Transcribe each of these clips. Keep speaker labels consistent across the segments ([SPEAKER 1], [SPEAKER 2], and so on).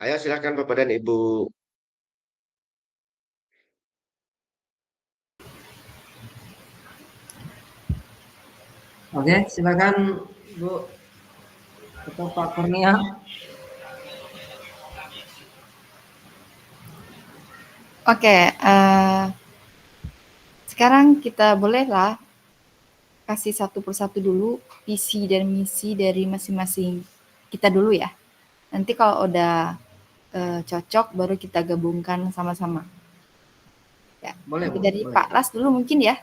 [SPEAKER 1] Ayo silakan Bapak dan Ibu.
[SPEAKER 2] Oke, silakan Bu atau Pak Kurnia.
[SPEAKER 3] Oke, sekarang kita bolehlah kasih satu persatu dulu visi dan misi dari masing-masing kita dulu ya. Nanti kalau udah cocok baru kita gabungkan sama-sama. Ya,
[SPEAKER 2] Boleh
[SPEAKER 3] nanti
[SPEAKER 2] Bu,
[SPEAKER 3] dari
[SPEAKER 2] boleh.
[SPEAKER 3] Pak Las dulu mungkin ya.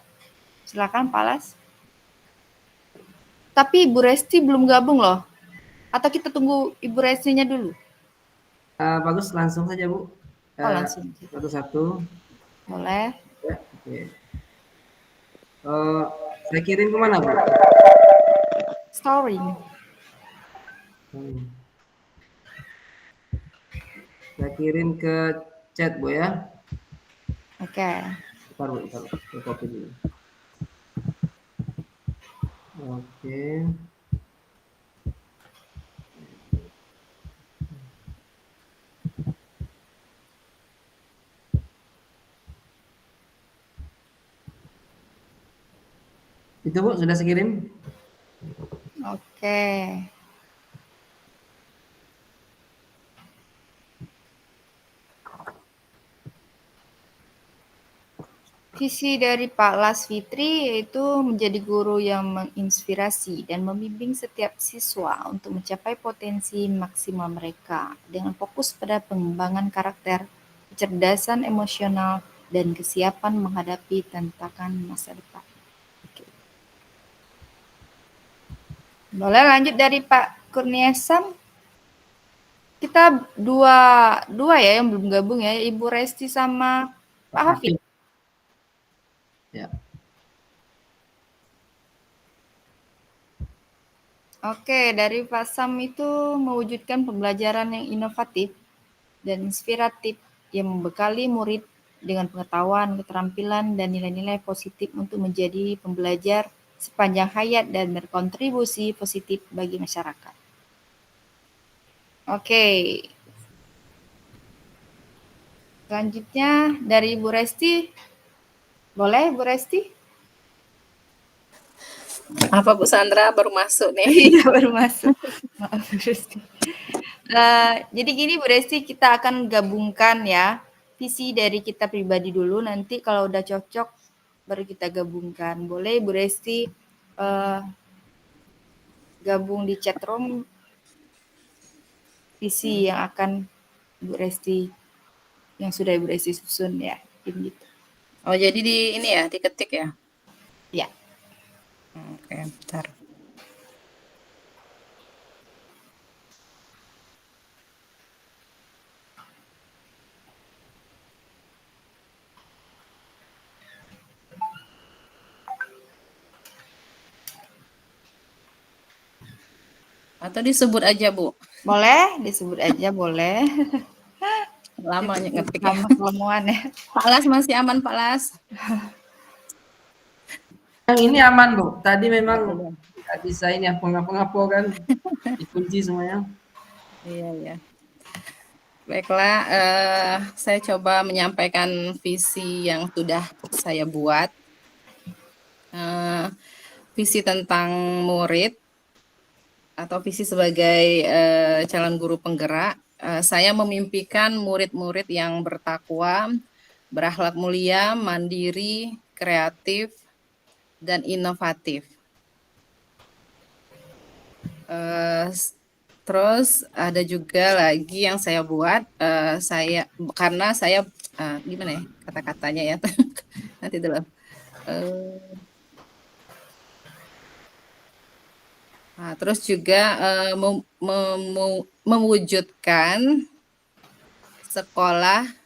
[SPEAKER 3] Silakan Pak Las. Tapi Ibu Resti belum gabung loh. Atau kita tunggu Ibu Restinya dulu?
[SPEAKER 2] Bagus, langsung saja Bu.
[SPEAKER 3] Oh langsung.
[SPEAKER 2] Satu-satu.
[SPEAKER 3] Boleh.
[SPEAKER 2] Ya, oke. Saya kirim kemana Bu?
[SPEAKER 3] Story.
[SPEAKER 2] Hmm. Saya kirim ke chat Bu ya.
[SPEAKER 3] Oke.
[SPEAKER 2] Bentar Bu, saya copy dulu. Oke. Itu Bu, sudah saya kirim.
[SPEAKER 3] Oke. Visi dari Pak Las Fitri yaitu menjadi guru yang menginspirasi dan membimbing setiap siswa untuk mencapai potensi maksimal mereka dengan fokus pada pengembangan karakter, kecerdasan emosional, dan kesiapan menghadapi tantangan masa depan. Oke. Boleh lanjut dari Pak Kurnia Sam? Kita dua ya yang belum gabung ya, Ibu Resti sama Pak Hafid.
[SPEAKER 2] Ya.
[SPEAKER 3] Oke, dari Pak Sam itu mewujudkan pembelajaran yang inovatif dan inspiratif yang membekali murid dengan pengetahuan, keterampilan, dan nilai-nilai positif untuk menjadi pembelajar sepanjang hayat dan berkontribusi positif bagi masyarakat. Oke, selanjutnya dari Bu Resti. Boleh Bu Resti?
[SPEAKER 4] Apa Bu Sandra baru masuk nih?
[SPEAKER 3] Iya baru masuk. Maaf Bu Resti. Jadi gini Bu Resti, kita akan gabungkan ya visi dari kita pribadi dulu. Nanti kalau udah cocok baru kita gabungkan. Boleh Bu Resti gabung di chat room visi yang akan Bu Resti yang sudah Bu Resti susun ya. Gitu.
[SPEAKER 4] Oh jadi di ini ya diketik ya?
[SPEAKER 3] Ya.
[SPEAKER 4] Oke, bentar. Atau disebut aja Bu?
[SPEAKER 3] Boleh disebut aja boleh.
[SPEAKER 4] Lamanya ngetik ya.
[SPEAKER 3] Sama keilmuan ya.
[SPEAKER 4] Pak Las masih aman Pak Las?
[SPEAKER 2] Yang ini aman Bu. Tadi memang
[SPEAKER 4] Belum.
[SPEAKER 2] nggak bisa ini apa-apa kan. Dikunci semuanya.
[SPEAKER 4] Iya ya. Baiklah, saya coba menyampaikan visi yang sudah saya buat. Visi tentang murid atau visi sebagai calon guru penggerak. Saya memimpikan murid-murid yang bertakwa, berakhlak mulia, mandiri, kreatif, dan inovatif. Terus ada juga lagi yang saya buat, karena saya gimana ya kata-katanya ya, nanti dulu. Nah, terus juga mewujudkan sekolah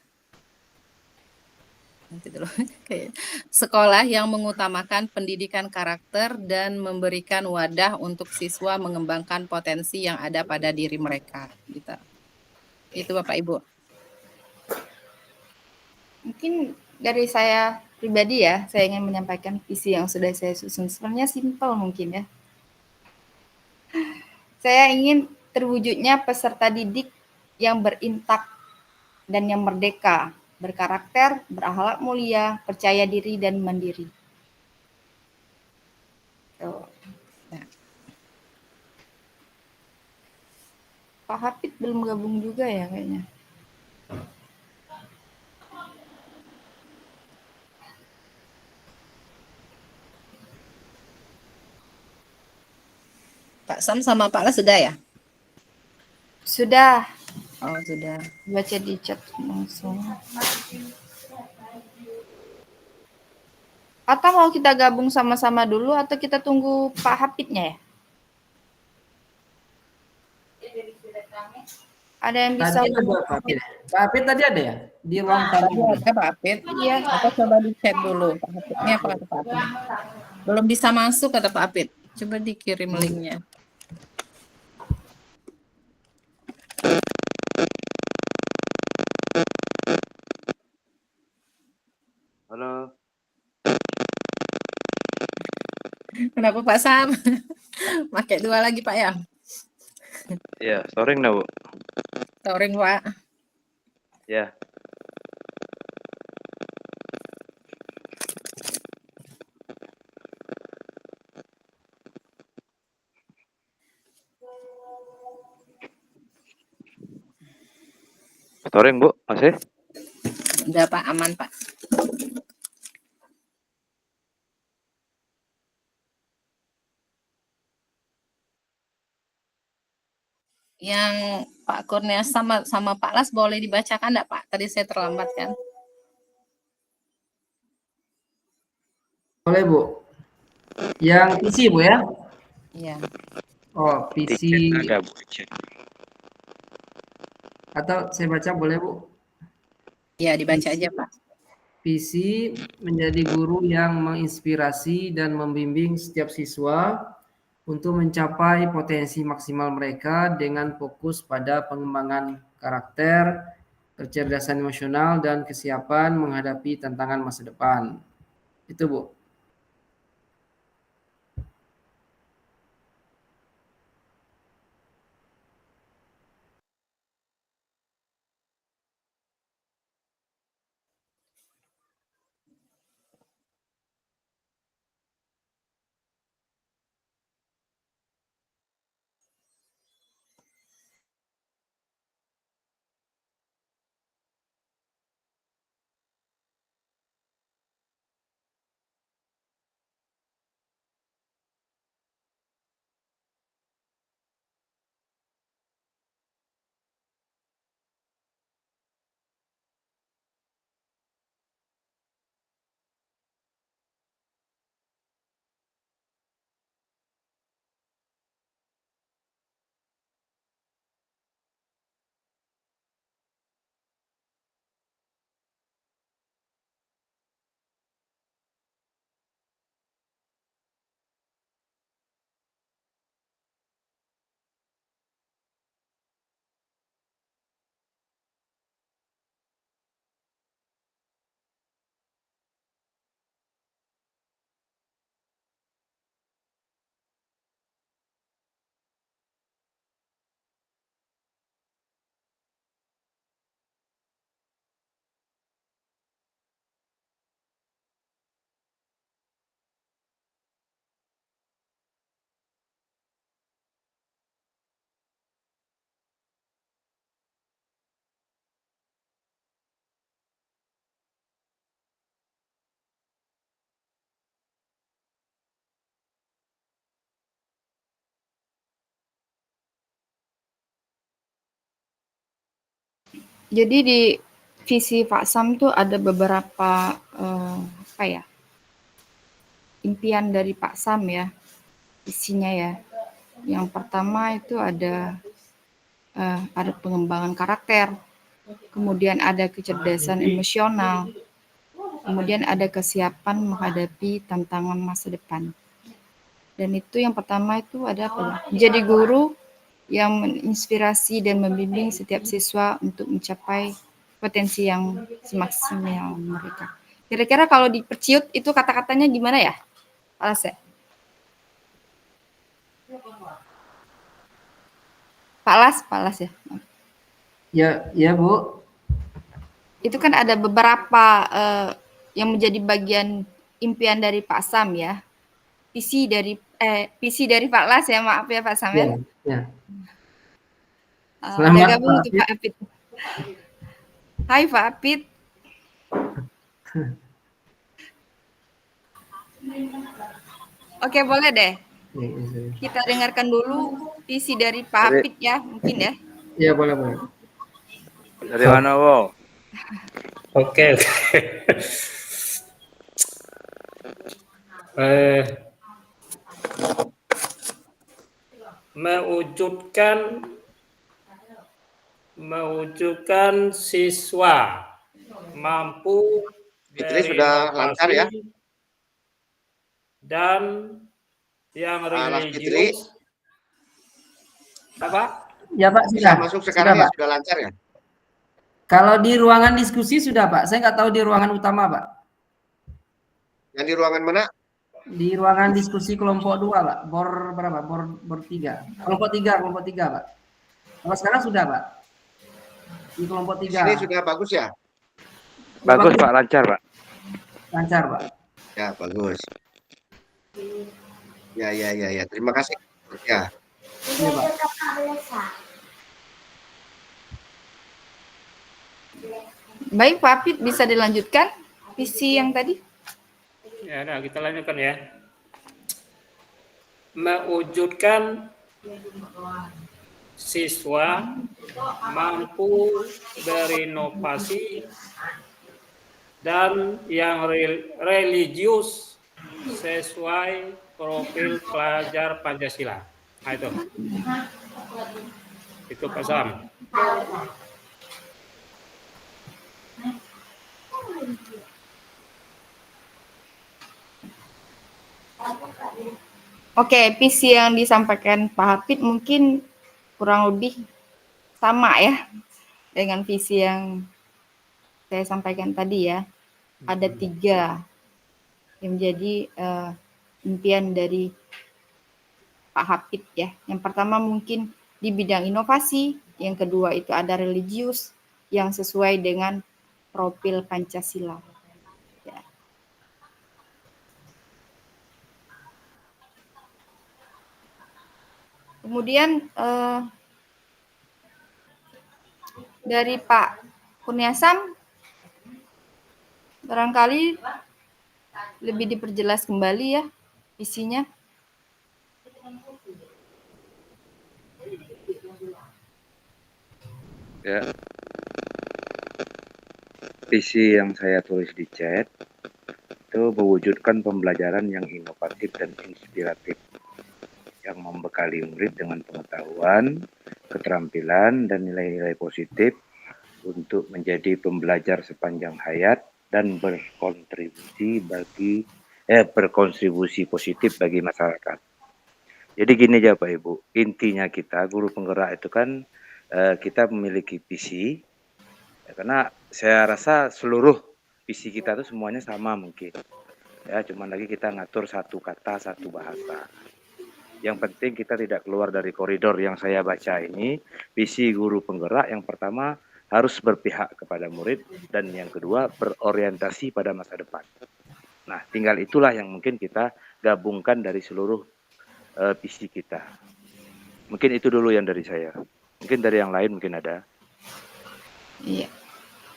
[SPEAKER 4] sekolah yang mengutamakan pendidikan karakter dan memberikan wadah untuk siswa mengembangkan potensi yang ada pada diri mereka. Gitu. Itu Bapak Ibu.
[SPEAKER 3] Mungkin dari saya pribadi ya, saya ingin menyampaikan visi yang sudah saya susun. Sebenarnya simpel mungkin ya. Saya ingin terwujudnya peserta didik yang berintak dan yang merdeka, berkarakter, berakhlak mulia, percaya diri dan mandiri. Tuh.
[SPEAKER 4] Ya.
[SPEAKER 3] Pak Hafid belum gabung juga ya kayaknya.
[SPEAKER 4] Pak Sam sama Pak Las sudah ya?
[SPEAKER 3] Sudah,
[SPEAKER 4] Oh, sudah.
[SPEAKER 3] baca di chat langsung. Atau mau kita gabung sama-sama dulu atau kita tunggu Pak Hafidnya ya? Ada yang bisa
[SPEAKER 2] Tadi ada Pak Apit. Pak Apit tadi ada ya? Di ruang tamu.
[SPEAKER 4] Tadi ada Pak Apit.
[SPEAKER 3] Iya.
[SPEAKER 4] Atau coba di chat dulu Pak Apit. Ini apa kata Pak Apit? Belum bisa masuk kata Pak Apit. Coba dikirim linknya.
[SPEAKER 1] Halo.
[SPEAKER 4] Kenapa Pak Sam? Pakai 2 lagi Pak ya?
[SPEAKER 1] Ya, sore enggak, Bu?
[SPEAKER 4] Touring Pak.
[SPEAKER 1] Ya. Sore, Bu. Masih?
[SPEAKER 4] Udah Pak, aman Pak. Yang Pak Kurnia sama Pak Las boleh dibacakan enggak Pak? Tadi saya terlambat kan.
[SPEAKER 2] Boleh, Bu. Yang PC, Bu ya?
[SPEAKER 4] Iya.
[SPEAKER 2] Oh, PC.
[SPEAKER 1] Ada, Bu.
[SPEAKER 2] Atau saya baca boleh, Bu?
[SPEAKER 4] Iya, dibaca aja Pak.
[SPEAKER 2] PC menjadi guru yang menginspirasi dan membimbing setiap siswa untuk mencapai potensi maksimal mereka dengan fokus pada pengembangan karakter, kecerdasan emosional, dan kesiapan menghadapi tantangan masa depan. Itu, Bu.
[SPEAKER 3] Jadi di visi Pak Sam tuh ada beberapa apa ya, impian dari Pak Sam ya, isinya ya. Yang pertama itu ada pengembangan karakter, kemudian ada kecerdasan emosional, kemudian ada kesiapan menghadapi tantangan masa depan. Dan itu yang pertama itu ada apa ya? Menjadi guru yang menginspirasi dan membimbing setiap siswa untuk mencapai potensi yang semaksimal mereka. Kira-kira kalau diperciut itu kata-katanya gimana ya? Alas ya? Pak Las ya.
[SPEAKER 2] Ya Bu.
[SPEAKER 3] Itu kan ada beberapa yang menjadi bagian impian dari Pak Sam ya. Visi dari Pak Las ya, maaf ya Pak Sam ya.
[SPEAKER 2] Ya.
[SPEAKER 3] Udah
[SPEAKER 2] Selamat
[SPEAKER 3] gabung
[SPEAKER 2] Pak
[SPEAKER 3] untuk Pak Apit. Hai Pak Apit. Oke, boleh deh. Kita dengarkan dulu visi dari Pak
[SPEAKER 1] Dari-
[SPEAKER 3] Apit ya, mungkin ya.
[SPEAKER 2] Ya boleh.
[SPEAKER 1] Dari mana, Wo?
[SPEAKER 5] Oke. Mewujudkan siswa mampu
[SPEAKER 6] Fitri sudah lancar ya?
[SPEAKER 5] dan yang
[SPEAKER 6] Mas Fitri,
[SPEAKER 5] religius. Apa?
[SPEAKER 2] Ya Pak,
[SPEAKER 6] bisa
[SPEAKER 2] sudah.
[SPEAKER 6] masuk sekarang
[SPEAKER 2] Sudah,
[SPEAKER 6] ya?
[SPEAKER 2] Pak.
[SPEAKER 6] Sudah lancar ya?
[SPEAKER 2] Kalau di ruangan diskusi sudah Pak, saya nggak tahu di ruangan utama Pak.
[SPEAKER 6] Yang di ruangan mana?
[SPEAKER 2] Di ruangan diskusi kelompok 2 Pak, bor berapa? Bor 3. Kelompok 3 Pak. Kalau sekarang sudah Pak. Di kelompok 3.
[SPEAKER 6] Ini sudah bagus ya?
[SPEAKER 1] Bagus, Pak. Lancar, Pak.
[SPEAKER 2] Lancar Pak.
[SPEAKER 6] Ya, bagus. Ya. Terima kasih. Ya.
[SPEAKER 2] Iya Pak.
[SPEAKER 3] Baik Pak Apit, bisa dilanjutkan visi yang tadi?
[SPEAKER 5] Ya, nah, kita lanjutkan ya. Mewujudkan siswa mampu berinovasi dan yang religius sesuai profil pelajar Pancasila. Nah, itu Pak Sam.
[SPEAKER 3] Oke, visi yang disampaikan Pak Hafid mungkin kurang lebih sama ya dengan visi yang saya sampaikan tadi ya. Ada 3 yang menjadi impian dari Pak Hafid ya. Yang pertama mungkin di bidang inovasi, yang kedua itu ada religius yang sesuai dengan profil Pancasila. Ya. Kemudian dari Pak Kurniasam barangkali lebih diperjelas kembali ya visinya.
[SPEAKER 1] Ya. Visi yang saya tulis di chat itu mewujudkan pembelajaran yang inovatif dan inspiratif yang membekali murid dengan pengetahuan, keterampilan, dan nilai-nilai positif untuk menjadi pembelajar sepanjang hayat dan berkontribusi positif bagi masyarakat. Jadi gini aja Pak Ibu, intinya kita guru penggerak itu kan kita memiliki visi, ya, karena saya rasa seluruh visi kita itu semuanya sama mungkin. Ya, cuman lagi kita ngatur satu kata, satu bahasa. Yang penting kita tidak keluar dari koridor yang saya baca ini. Visi guru penggerak yang pertama harus berpihak kepada murid dan yang kedua berorientasi pada masa depan. Nah, tinggal itulah yang mungkin kita gabungkan dari seluruh visi kita. Mungkin itu dulu yang dari saya. Mungkin dari yang lain mungkin ada.
[SPEAKER 3] Iya.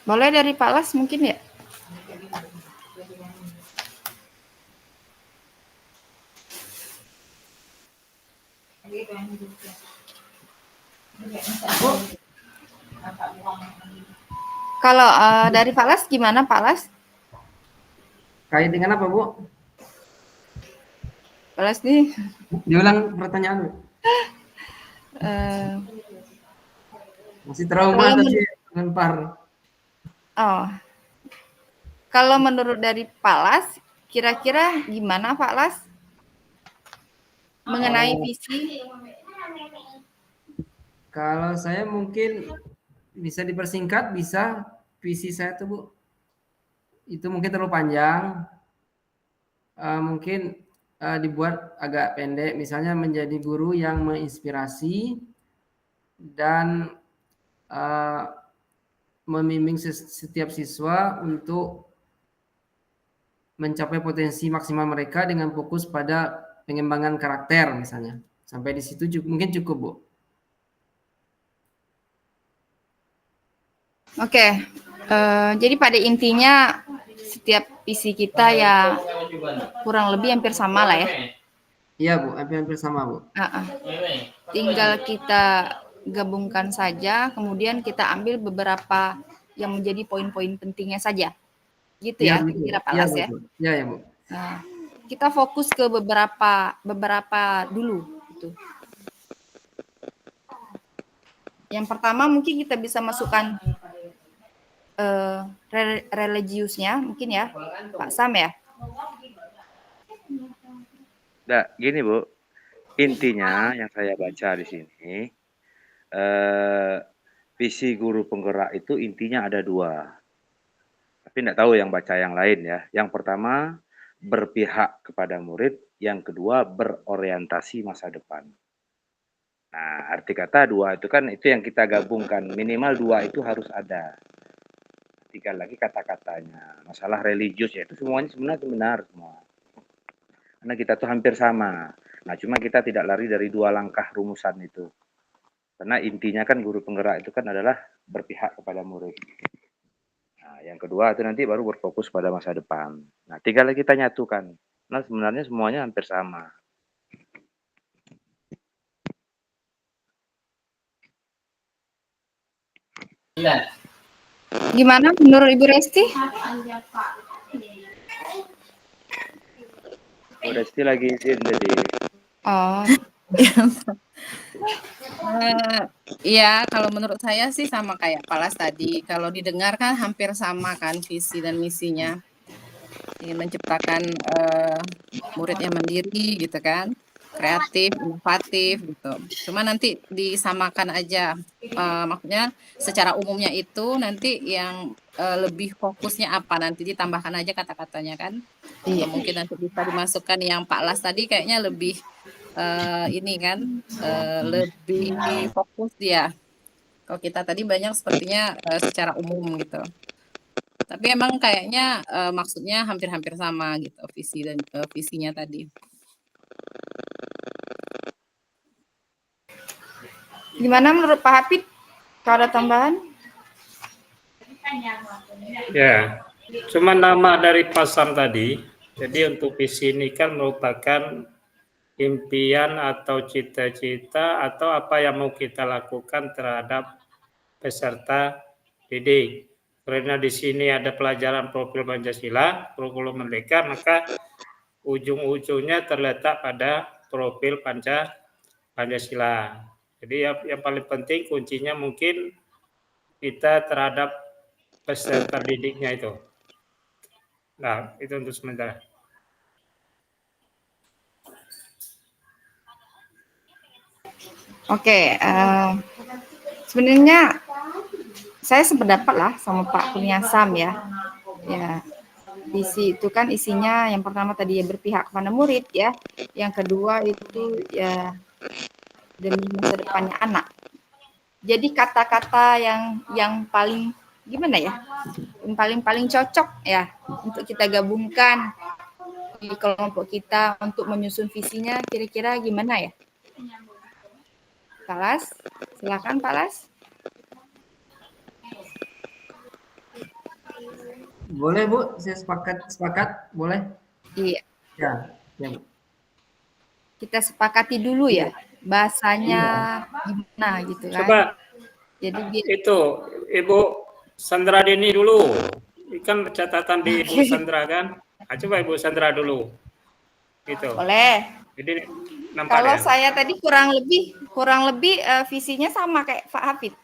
[SPEAKER 3] Boleh dari Pak Las mungkin ya? Kalau dari Pak Las gimana Pak Las?
[SPEAKER 2] Kait dengan apa Bu?
[SPEAKER 3] Pak Las nih
[SPEAKER 2] Diulang pertanyaan Bu. Masih trauma tadi lempar.
[SPEAKER 3] Oh. Kalau menurut dari Pak Las, kira-kira gimana Pak Las? Mengenai visi?
[SPEAKER 2] Kalau saya mungkin bisa dipersingkat, bisa visi saya tuh Bu. Itu mungkin terlalu panjang. Mungkin dibuat agak pendek, misalnya menjadi guru yang menginspirasi dan membimbing setiap siswa untuk mencapai potensi maksimal mereka dengan fokus pada pengembangan karakter misalnya. Sampai di situ mungkin cukup, Bu.
[SPEAKER 3] Oke, jadi pada intinya setiap visi kita ya kurang lebih hampir sama lah ya.
[SPEAKER 2] Iya, Bu, hampir sama, Bu.
[SPEAKER 3] Tinggal kita gabungkan saja, kemudian kita ambil beberapa yang menjadi poin-poin pentingnya saja. Gitu ya, kira-kira Pak Las ya.
[SPEAKER 2] Iya, ya, Bu.
[SPEAKER 3] Nah, kita fokus ke beberapa dulu gitu. Yang pertama mungkin kita bisa masukkan religiusnya mungkin ya, Pak Sam ya.
[SPEAKER 1] Nah, gini Bu, intinya yang saya baca di sini, visi guru penggerak itu intinya ada 2. Tapi enggak tahu yang baca yang lain ya. Yang pertama, berpihak kepada murid. Yang kedua, berorientasi masa depan. Nah, arti kata 2 itu kan itu yang kita gabungkan. Minimal 2 itu harus ada. Tinggal lagi kata-katanya. Masalah religius ya itu semuanya sebenarnya benar semua. Karena kita tuh hampir sama. Nah, cuma kita tidak lari dari 2 langkah rumusan itu. Karena intinya kan guru penggerak itu kan adalah berpihak kepada murid. Nah, yang kedua itu nanti baru berfokus pada masa depan. Nah, tinggal kita nyatukan. Nah, sebenarnya semuanya hampir sama.
[SPEAKER 3] Gimana menurut Ibu Resti?
[SPEAKER 1] Bu Resti lagi izin tadi.
[SPEAKER 3] Oh.
[SPEAKER 4] Ya, kalau menurut saya sih sama kayak Pak Las tadi. Kalau didengar kan hampir sama kan visi dan misinya. Ingin menciptakan murid yang mandiri gitu kan, kreatif, inovatif gitu. Cuma nanti disamakan aja, maksudnya secara umumnya itu nanti yang lebih fokusnya apa, nanti ditambahkan aja kata-katanya kan. Atau mungkin nanti bisa dimasukkan yang Pak Las tadi kayaknya lebih ini kan lebih fokus dia. Kalau kita tadi banyak sepertinya secara umum gitu. Tapi emang kayaknya maksudnya hampir-hampir sama gitu visi dan visinya tadi.
[SPEAKER 3] Gimana menurut Pak Hafid? Kalau ada tambahan?
[SPEAKER 5] Ya, cuma nama dari Pak Sam tadi. Jadi untuk visi ini kan merupakan impian atau cita-cita atau apa yang mau kita lakukan terhadap peserta didik. Karena di sini ada pelajaran profil Pancasila, kurikulum merdeka, maka ujung-ujungnya terletak pada profil Pancasila. Jadi yang paling penting kuncinya mungkin kita terhadap peserta didiknya itu. Nah, itu untuk sementara.
[SPEAKER 3] Oke, sebenarnya saya sependapat lah sama Pak Kurnia Sam ya. Ya, visi itu kan isinya yang pertama tadi ya berpihak kepada murid ya. Yang kedua itu ya demi masa depannya anak. Jadi kata-kata yang paling gimana ya? Yang paling cocok ya untuk kita gabungkan di kelompok kita untuk menyusun visinya kira-kira gimana ya? Pak Las, silakan Pak Las.
[SPEAKER 2] Boleh, Bu, saya sepakat, boleh?
[SPEAKER 3] Iya.
[SPEAKER 2] Ya, Bu.
[SPEAKER 3] Kita sepakati dulu ya bahasanya gimana gitu kan.
[SPEAKER 5] Coba
[SPEAKER 3] jadi
[SPEAKER 5] itu Ibu Sandra Deni dulu. Kan catatan di Ibu Sandra kan. Nah, coba Ibu Sandra dulu. Gitu.
[SPEAKER 3] Boleh.
[SPEAKER 5] Jadi
[SPEAKER 3] kalau saya tadi kurang lebih visinya sama kayak Pak Hafid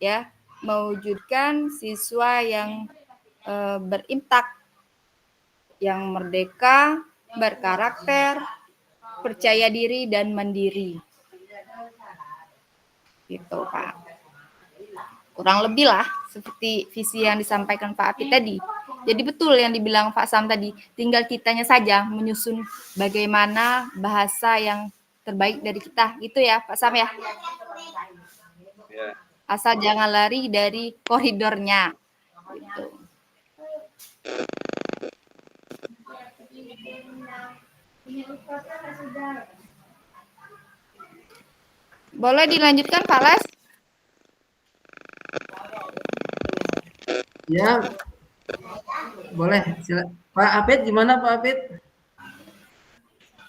[SPEAKER 3] ya, mewujudkan siswa yang berimpact, yang merdeka, berkarakter, percaya diri dan mandiri. Gitu, Pak. Kurang lebih lah seperti visi yang disampaikan Pak Hafid tadi. Jadi betul yang dibilang Pak Sam tadi, tinggal kitanya saja menyusun bagaimana bahasa yang terbaik dari kita, gitu ya Pak Sam ya?
[SPEAKER 1] Ya.
[SPEAKER 3] asal jangan lari dari koridornya. Gitu. Boleh dilanjutkan Pak Las?
[SPEAKER 2] Ya, boleh. Pak Apit, gimana Pak Apit?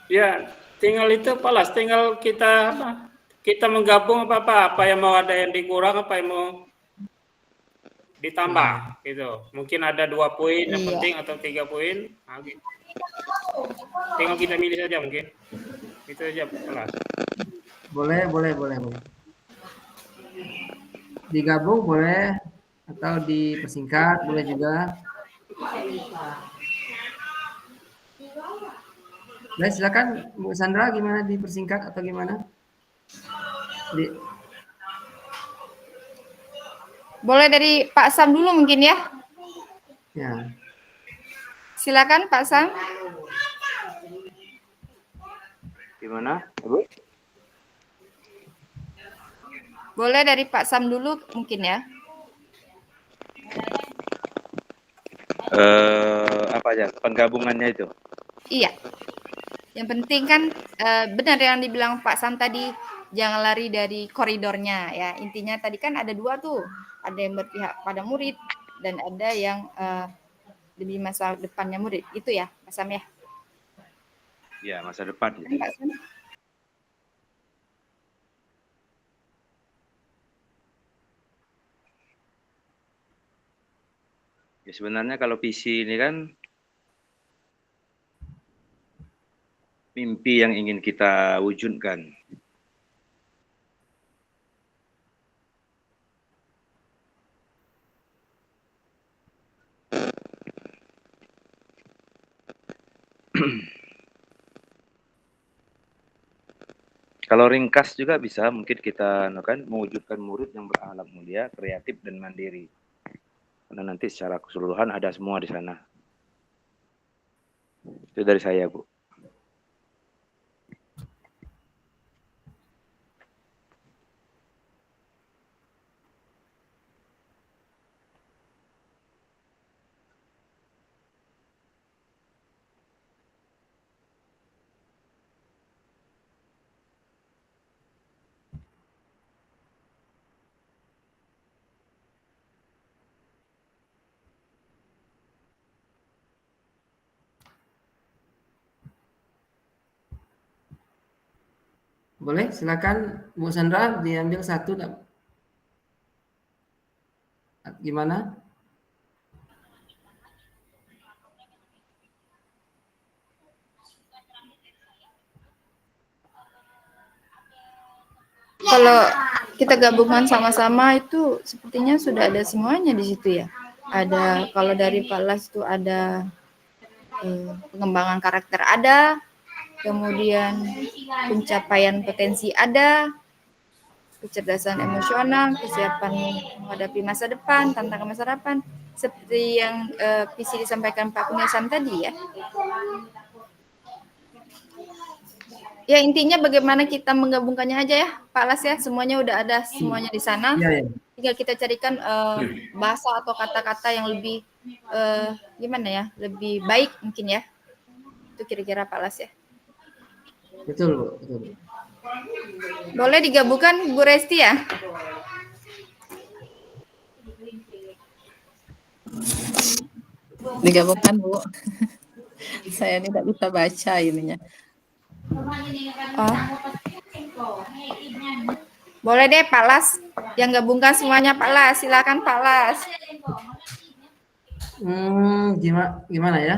[SPEAKER 5] Ya, tinggal itu Pak Las, tinggal kita menggabung apa yang mau ada yang dikurang, apa yang mau ditambah gitu. Mungkin ada 2 poin yang
[SPEAKER 3] Iya.
[SPEAKER 5] penting atau 3 poin. Nah, gitu. Tinggal kita milih saja mungkin. Itu aja Pak Las.
[SPEAKER 2] Boleh. Digabung boleh atau dipersingkat boleh juga. Baik, silakan Bu Sandra, gimana, dipersingkat atau gimana?
[SPEAKER 3] Boleh dari Pak Sam dulu mungkin ya.
[SPEAKER 2] Ya.
[SPEAKER 3] Silakan Pak Sam.
[SPEAKER 1] Gimana, Bu?
[SPEAKER 3] Boleh dari Pak Sam dulu mungkin ya.
[SPEAKER 1] Apa aja penggabungannya itu?
[SPEAKER 3] Iya. Yang penting kan benar yang dibilang Pak Sam tadi, jangan lari dari koridornya ya. Intinya tadi kan ada 2 tuh. Ada yang berpihak pada murid dan ada yang lebih masa depannya murid. Itu ya, Pak Sam ya.
[SPEAKER 1] Ya, masa depan.
[SPEAKER 3] Kan, Pak Sam?
[SPEAKER 1] Ya, sebenarnya kalau visi ini kan mimpi yang ingin kita wujudkan. Kalau ringkas juga bisa, mungkin kita kan mewujudkan murid yang berakhlak mulia, kreatif dan mandiri. Karena nanti secara keseluruhan ada semua di sana. Itu dari saya, Bu.
[SPEAKER 2] Boleh, silakan Bu Sandra, diambil satu. Gimana?
[SPEAKER 3] Kalau kita gabungan sama-sama itu sepertinya sudah ada semuanya di situ ya. Ada kalau dari Pak Las itu ada pengembangan karakter ada, kemudian pencapaian potensi ada, kecerdasan emosional, kesiapan menghadapi masa depan, tantangan masa depan, seperti yang visi disampaikan Pak Kurniawan tadi ya. Ya intinya bagaimana kita menggabungkannya aja ya Pak Las ya, semuanya udah ada semuanya di sana.
[SPEAKER 2] Ya.
[SPEAKER 3] Tinggal kita carikan bahasa atau kata-kata yang lebih gimana ya, lebih baik mungkin ya. Itu kira-kira Pak Las ya.
[SPEAKER 2] Betul, Bu. Betul.
[SPEAKER 3] Boleh digabungkan Bu Resti ya?
[SPEAKER 4] Digabungkan Bu. Saya tidak bisa baca ininya.
[SPEAKER 3] Oh. Boleh deh Pak Las, yang gabungkan semuanya Pak Las, silakan Pak Las.
[SPEAKER 2] Gimana ya?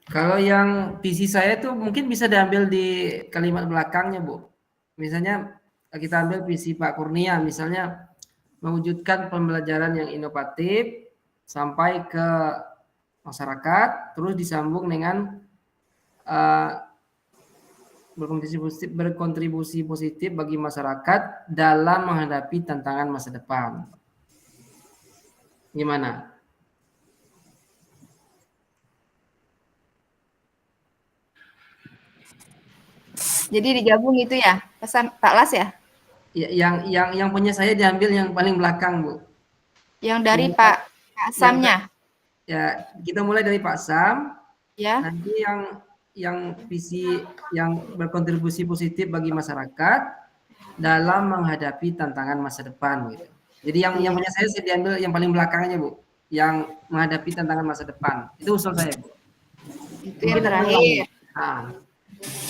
[SPEAKER 2] Kalau yang visi saya tuh mungkin bisa diambil di kalimat belakangnya, Bu. Misalnya kita ambil visi Pak Kurnia, misalnya mewujudkan pembelajaran yang inovatif sampai ke masyarakat, terus disambung dengan berkontribusi positif bagi masyarakat dalam menghadapi tantangan masa depan. Gimana?
[SPEAKER 3] Jadi digabung itu ya, pesan Pak Las ya?
[SPEAKER 2] Ya, yang punya saya diambil yang paling belakang, Bu.
[SPEAKER 3] Yang dari
[SPEAKER 2] Yang,
[SPEAKER 3] Pak
[SPEAKER 2] yang
[SPEAKER 3] Samnya,
[SPEAKER 2] ya kita mulai dari Pak Sam,
[SPEAKER 3] ya.
[SPEAKER 2] nanti yang visi yang berkontribusi positif bagi masyarakat dalam menghadapi tantangan masa depan gitu. Jadi yang
[SPEAKER 3] Iya.
[SPEAKER 2] punya saya diambil yang paling belakangnya, Bu. Yang menghadapi tantangan masa depan. Itu usul saya, Bu.
[SPEAKER 3] Itu yang
[SPEAKER 2] Mungkin
[SPEAKER 3] terakhir.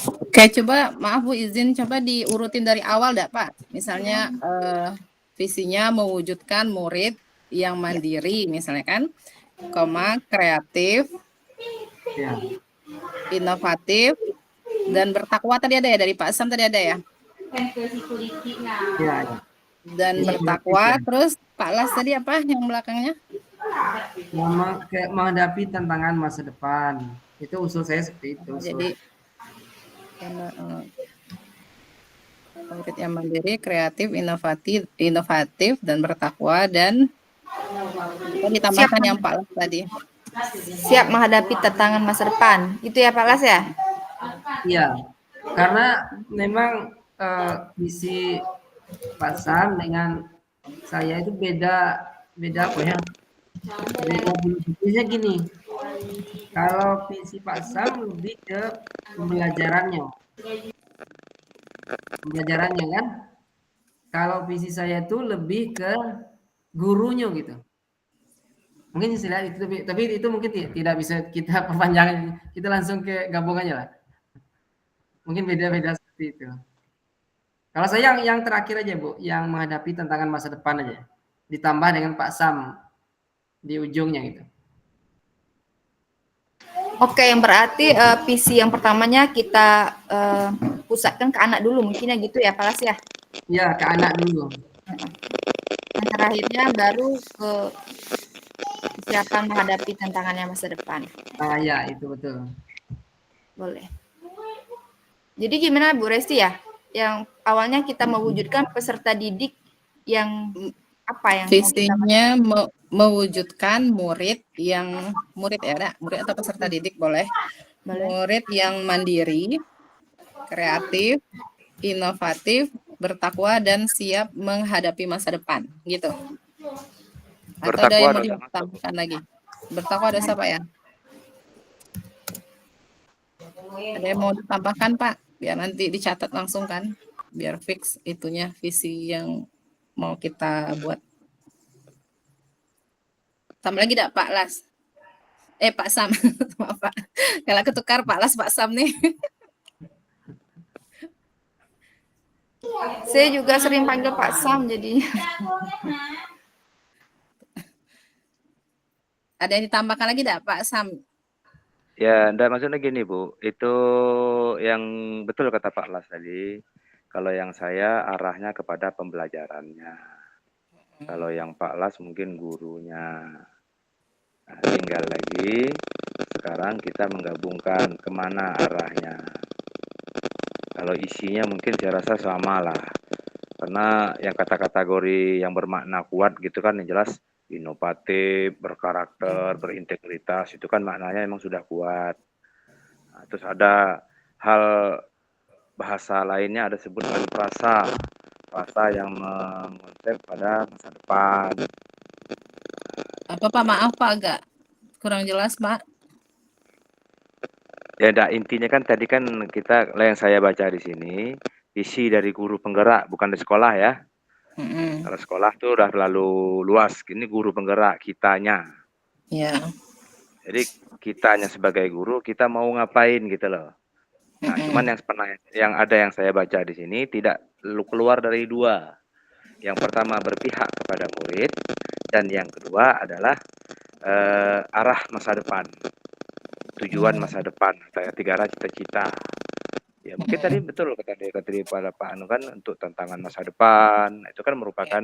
[SPEAKER 4] Oke, coba maaf Bu izin coba diurutin dari awal dak Pak. Misalnya visinya mewujudkan murid yang mandiri misalnya kan, koma kreatif,
[SPEAKER 2] Ya.
[SPEAKER 4] inovatif dan bertakwa tadi ada ya dari Pak Sam tadi ada ya.
[SPEAKER 2] Ya.
[SPEAKER 4] Dan bertakwa terus Pak Las tadi apa yang belakangnya?
[SPEAKER 2] Menghadapi tantangan masa depan. Itu usul saya seperti itu.
[SPEAKER 4] Jadi murid yang mandiri, kreatif, inovatif dan bertakwa dan ditambahkan yang Pak Las tadi.
[SPEAKER 3] Siap menghadapi tantangan masa depan. Itu ya Pak Las ya?
[SPEAKER 2] Iya. Karena memang visi Pak Sam dengan saya itu beda apa ya? Beda filosofinya gini. Kalau visi Pak Sam lebih ke pembelajarannya kan. Kalau visi saya itu lebih ke gurunya gitu. Mungkin istilah itu, tapi itu mungkin tidak bisa kita perpanjang. Kita langsung ke gabungannya lah. Mungkin beda-beda seperti itu. Kalau saya yang terakhir aja Bu, yang menghadapi tantangan masa depan aja. Ditambah dengan Pak Sam di ujungnya gitu.
[SPEAKER 3] Oke, yang berarti visi yang pertamanya kita pusatkan ke anak dulu, mungkin ya gitu ya Pak Las ya?
[SPEAKER 2] Iya, ke anak dulu.
[SPEAKER 3] Yang terakhirnya baru ke kesiapan menghadapi tantangannya masa depan.
[SPEAKER 2] Ya, itu betul.
[SPEAKER 3] Boleh. Jadi gimana Bu Resti ya? Yang awalnya kita mewujudkan peserta didik yang apa yang
[SPEAKER 4] visinya mewujudkan murid yang murid atau peserta didik boleh. Murid yang mandiri, kreatif, inovatif, bertakwa dan siap menghadapi masa depan gitu. Atau ada yang mau ditambahkan lagi? Bertakwa ada siapa ya? Ada yang mau ditambahkan Pak? Biar nanti dicatat langsung kan, biar fix itunya visi yang mau kita buat. Tambah lagi enggak Pak Las? Pak Sam, maaf Pak. Kalau ketukar Pak Las, Pak Sam nih.
[SPEAKER 3] Saya juga sering panggil Pak Sam jadinya.
[SPEAKER 4] Ada yang ditambahkan lagi enggak Pak Sam?
[SPEAKER 1] Ya, enggak, maksudnya gini Bu, itu yang betul kata Pak Las tadi. Kalau yang saya arahnya kepada pembelajarannya. Kalau yang Pak Las mungkin gurunya. Nah, tinggal lagi sekarang kita menggabungkan kemana arahnya. Kalau isinya mungkin saya rasa sama lah. Karena yang kata kategori yang bermakna kuat gitu kan yang jelas inovatif, berkarakter, berintegritas, itu kan maknanya memang sudah kuat. Nah, terus ada hal bahasa lainnya, ada sebutan frasa yang mengonsep pada masa depan.
[SPEAKER 4] Apa Pak, maaf Pak, agak kurang jelas Pak.
[SPEAKER 1] Ya, intinya kan tadi kan kita yang saya baca di sini, visi dari guru penggerak, bukan di sekolah ya. Kalau sekolah tuh udah terlalu luas, ini guru penggerak kitanya.
[SPEAKER 4] Iya.
[SPEAKER 1] Jadi kitanya sebagai guru, kita mau ngapain gitu loh. Nah, cuman yang ada yang saya baca di sini tidak keluar dari dua. Yang pertama berpihak kepada murid, dan yang kedua adalah arah masa depan, tujuan masa depan, tiga arah cita-cita. Ya mungkin tadi betul kata pada Pak Anu kan untuk tantangan masa depan, itu kan merupakan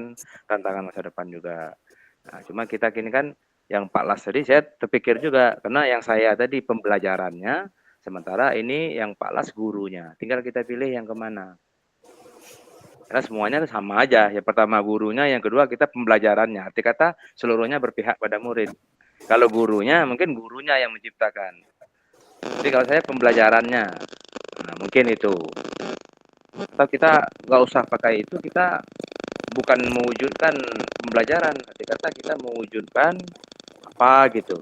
[SPEAKER 1] tantangan masa depan juga. Nah, cuma kita kini kan yang Pak Las tadi saya terpikir juga, karena yang saya tadi pembelajarannya, sementara ini yang Pak Las gurunya. Tinggal kita pilih yang kemana. Karena semuanya sama aja, yang pertama gurunya, yang kedua kita pembelajarannya. Arti kata seluruhnya berpihak pada murid. Kalau gurunya, mungkin gurunya yang menciptakan. Jadi kalau saya pembelajarannya, nah mungkin itu. Atau kita nggak usah pakai itu, kita bukan mewujudkan pembelajaran, arti kata kita mewujudkan apa gitu.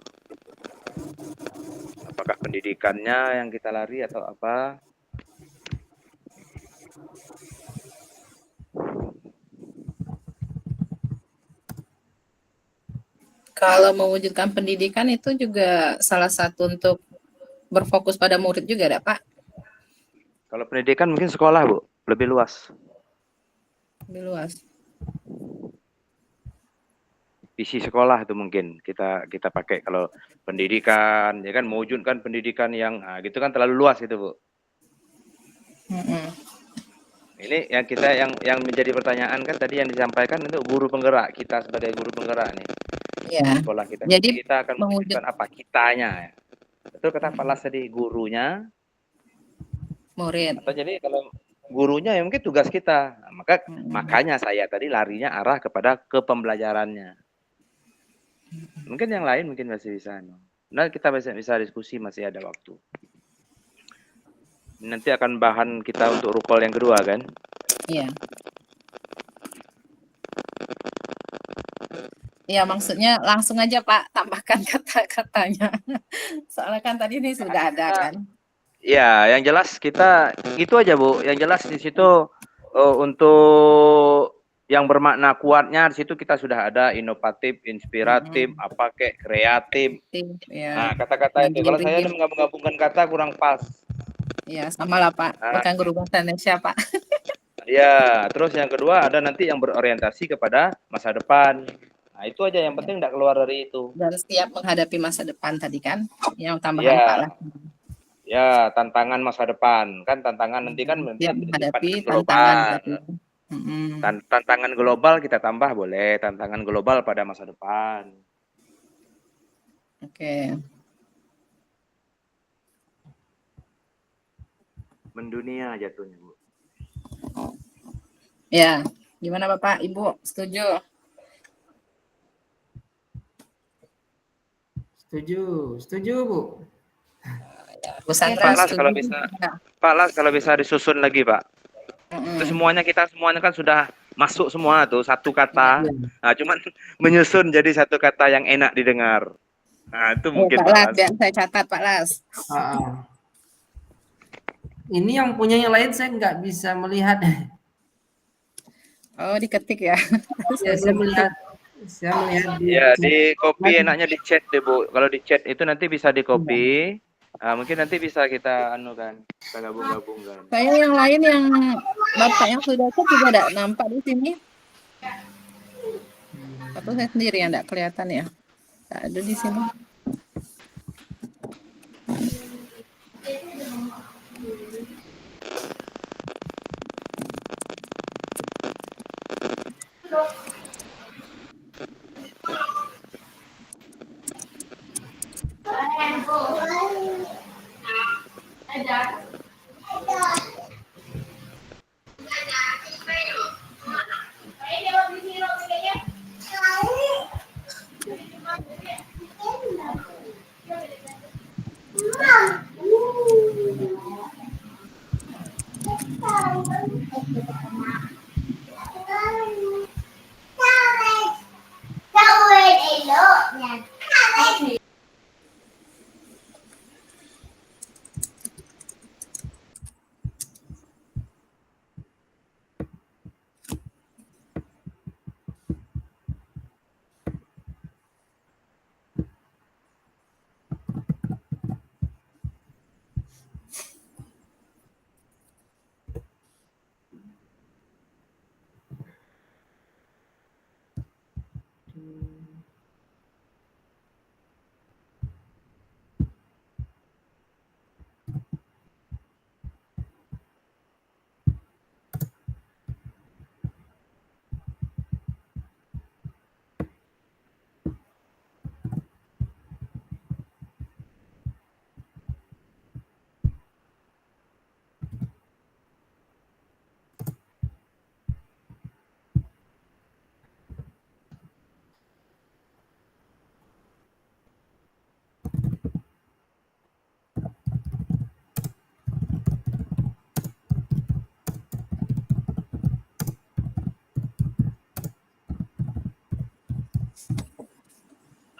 [SPEAKER 1] Apakah pendidikannya yang kita lari atau apa?
[SPEAKER 4] Kalau mewujudkan pendidikan itu juga salah satu untuk berfokus pada murid juga ada Pak?
[SPEAKER 1] Kalau pendidikan mungkin sekolah Bu, lebih luas.
[SPEAKER 4] Lebih luas.
[SPEAKER 1] Visi sekolah itu mungkin kita pakai kalau pendidikan, ya kan mewujudkan pendidikan yang gitu kan terlalu luas itu Bu. Ini yang kita yang menjadi pertanyaan kan tadi yang disampaikan itu guru penggerak, kita sebagai guru penggerak nih.
[SPEAKER 4] Ya.
[SPEAKER 1] Sekolah kita.
[SPEAKER 4] Jadi
[SPEAKER 1] kita akan mewujudkan apa? Kitanya. Ya. Betul kata Pak Las tadi, gurunya,
[SPEAKER 4] murid.
[SPEAKER 1] Atau jadi kalau gurunya ya mungkin tugas kita. Nah, makanya saya tadi larinya arah kepada kepembelajarannya. Mungkin yang lain mungkin masih bisa. Nah, kita bisa diskusi, masih ada waktu. Nanti akan bahan kita untuk rukol yang kedua kan?
[SPEAKER 4] Iya. Ya maksudnya langsung aja Pak tambahkan kata-katanya. Soalnya kan tadi ini sudah ada kan.
[SPEAKER 1] Ya, yang jelas kita itu aja Bu. Yang jelas di situ untuk yang bermakna kuatnya di situ kita sudah ada inovatif, inspiratif, apa kayak kreatif.
[SPEAKER 4] Ya.
[SPEAKER 1] Nah, kata-kata itu kalau saya menggabung-gabungkan kata kurang pas.
[SPEAKER 4] Ya, sama lah Pak. Bukan guru bahasa Indonesia Pak.
[SPEAKER 1] Ya, terus yang kedua ada nanti yang berorientasi kepada masa depan. Nah, itu aja yang penting tidak keluar dari itu.
[SPEAKER 4] Dan siap menghadapi masa depan tadi kan, yang tambahan Pak lah.
[SPEAKER 1] Ya, tantangan masa depan. Kan tantangan nanti kan
[SPEAKER 4] siap menghadapi
[SPEAKER 1] global. Tantangan global kita tambah boleh, tantangan global pada masa depan.
[SPEAKER 4] Oke.
[SPEAKER 1] Mendunia jatuhnya, Bu.
[SPEAKER 4] Ya, gimana Bapak, Ibu? Setuju?
[SPEAKER 2] Setuju Bu.
[SPEAKER 4] Bu Sandra,
[SPEAKER 1] Pak Las kalau bisa disusun lagi Pak. Itu kita semuanya kan sudah masuk semua tuh satu kata. Nah, cuman menyusun jadi satu kata yang enak didengar. Nah, itu mungkin
[SPEAKER 4] Pak Las. Biar saya catat Pak Las.
[SPEAKER 2] Ini yang punya yang lain saya nggak bisa melihat.
[SPEAKER 4] Oh, diketik ya.
[SPEAKER 2] Ya, saya melihat
[SPEAKER 1] ya di copy, enaknya di chat deh Bu. Kalau di chat itu nanti bisa di copy. Nah, mungkin nanti bisa kita kita gabung-gabungkan.
[SPEAKER 4] Saya yang lain yang Bapak yang sudah chat juga ada nampak di sini. Atau saya sendiri yang enggak kelihatan ya? Enggak ada di sini.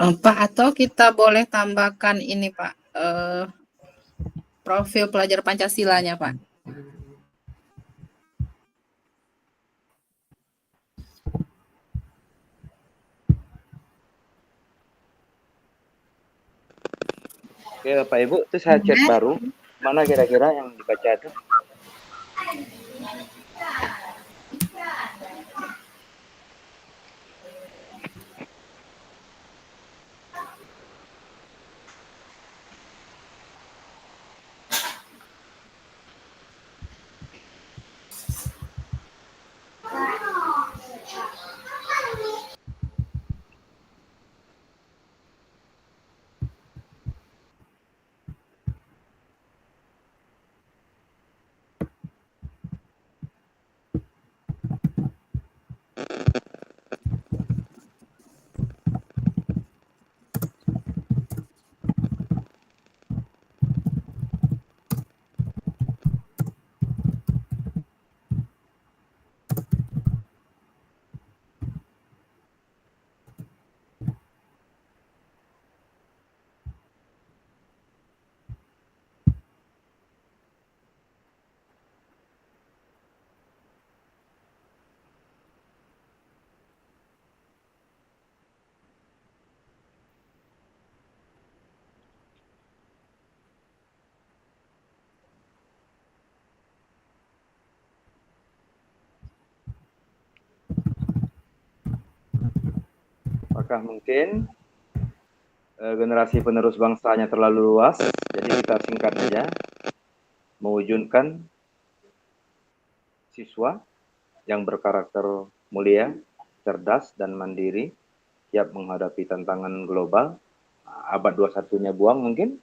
[SPEAKER 4] Pak, atau kita boleh tambahkan ini Pak, profil pelajar Pancasilanya Pak.
[SPEAKER 1] Oke Bapak Ibu, itu saya chat baru. Mana kira-kira yang dibaca itu? Apakah mungkin generasi penerus bangsanya terlalu luas, jadi kita singkat saja, mewujudkan siswa yang berkarakter mulia, cerdas, dan mandiri, siap menghadapi tantangan global, abad 21-nya buang mungkin,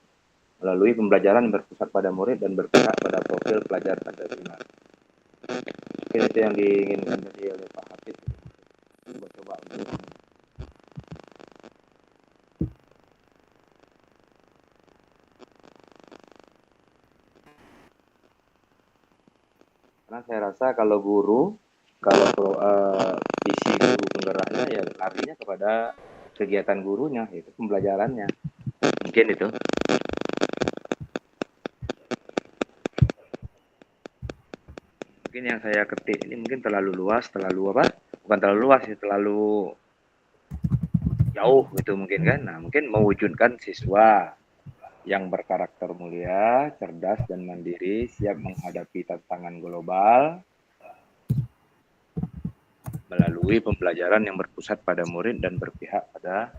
[SPEAKER 1] melalui pembelajaran berpusat pada murid dan berpihak pada profil pelajar Pancasila. Mungkin itu yang diinginkan tadi oleh Pak Hafid. Coba untuk karena saya rasa kalau visi guru penggeraknya ya larinya kepada kegiatan gurunya, yaitu pembelajarannya. Mungkin itu. Mungkin yang saya ketik ini mungkin terlalu luas, terlalu apa? Bukan terlalu luas, ya, terlalu jauh gitu mungkin kan. Nah, mungkin mewujudkan siswa yang berkarakter mulia, cerdas dan mandiri, siap menghadapi tantangan global melalui pembelajaran yang berpusat pada murid dan berpihak pada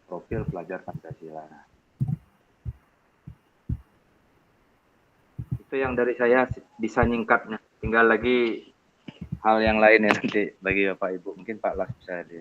[SPEAKER 1] profil pelajar Pancasila. Itu yang dari saya bisa nyingkatnya. Tinggal lagi hal yang lain ya nanti bagi Bapak Ibu. Mungkin Pak Las bisa di.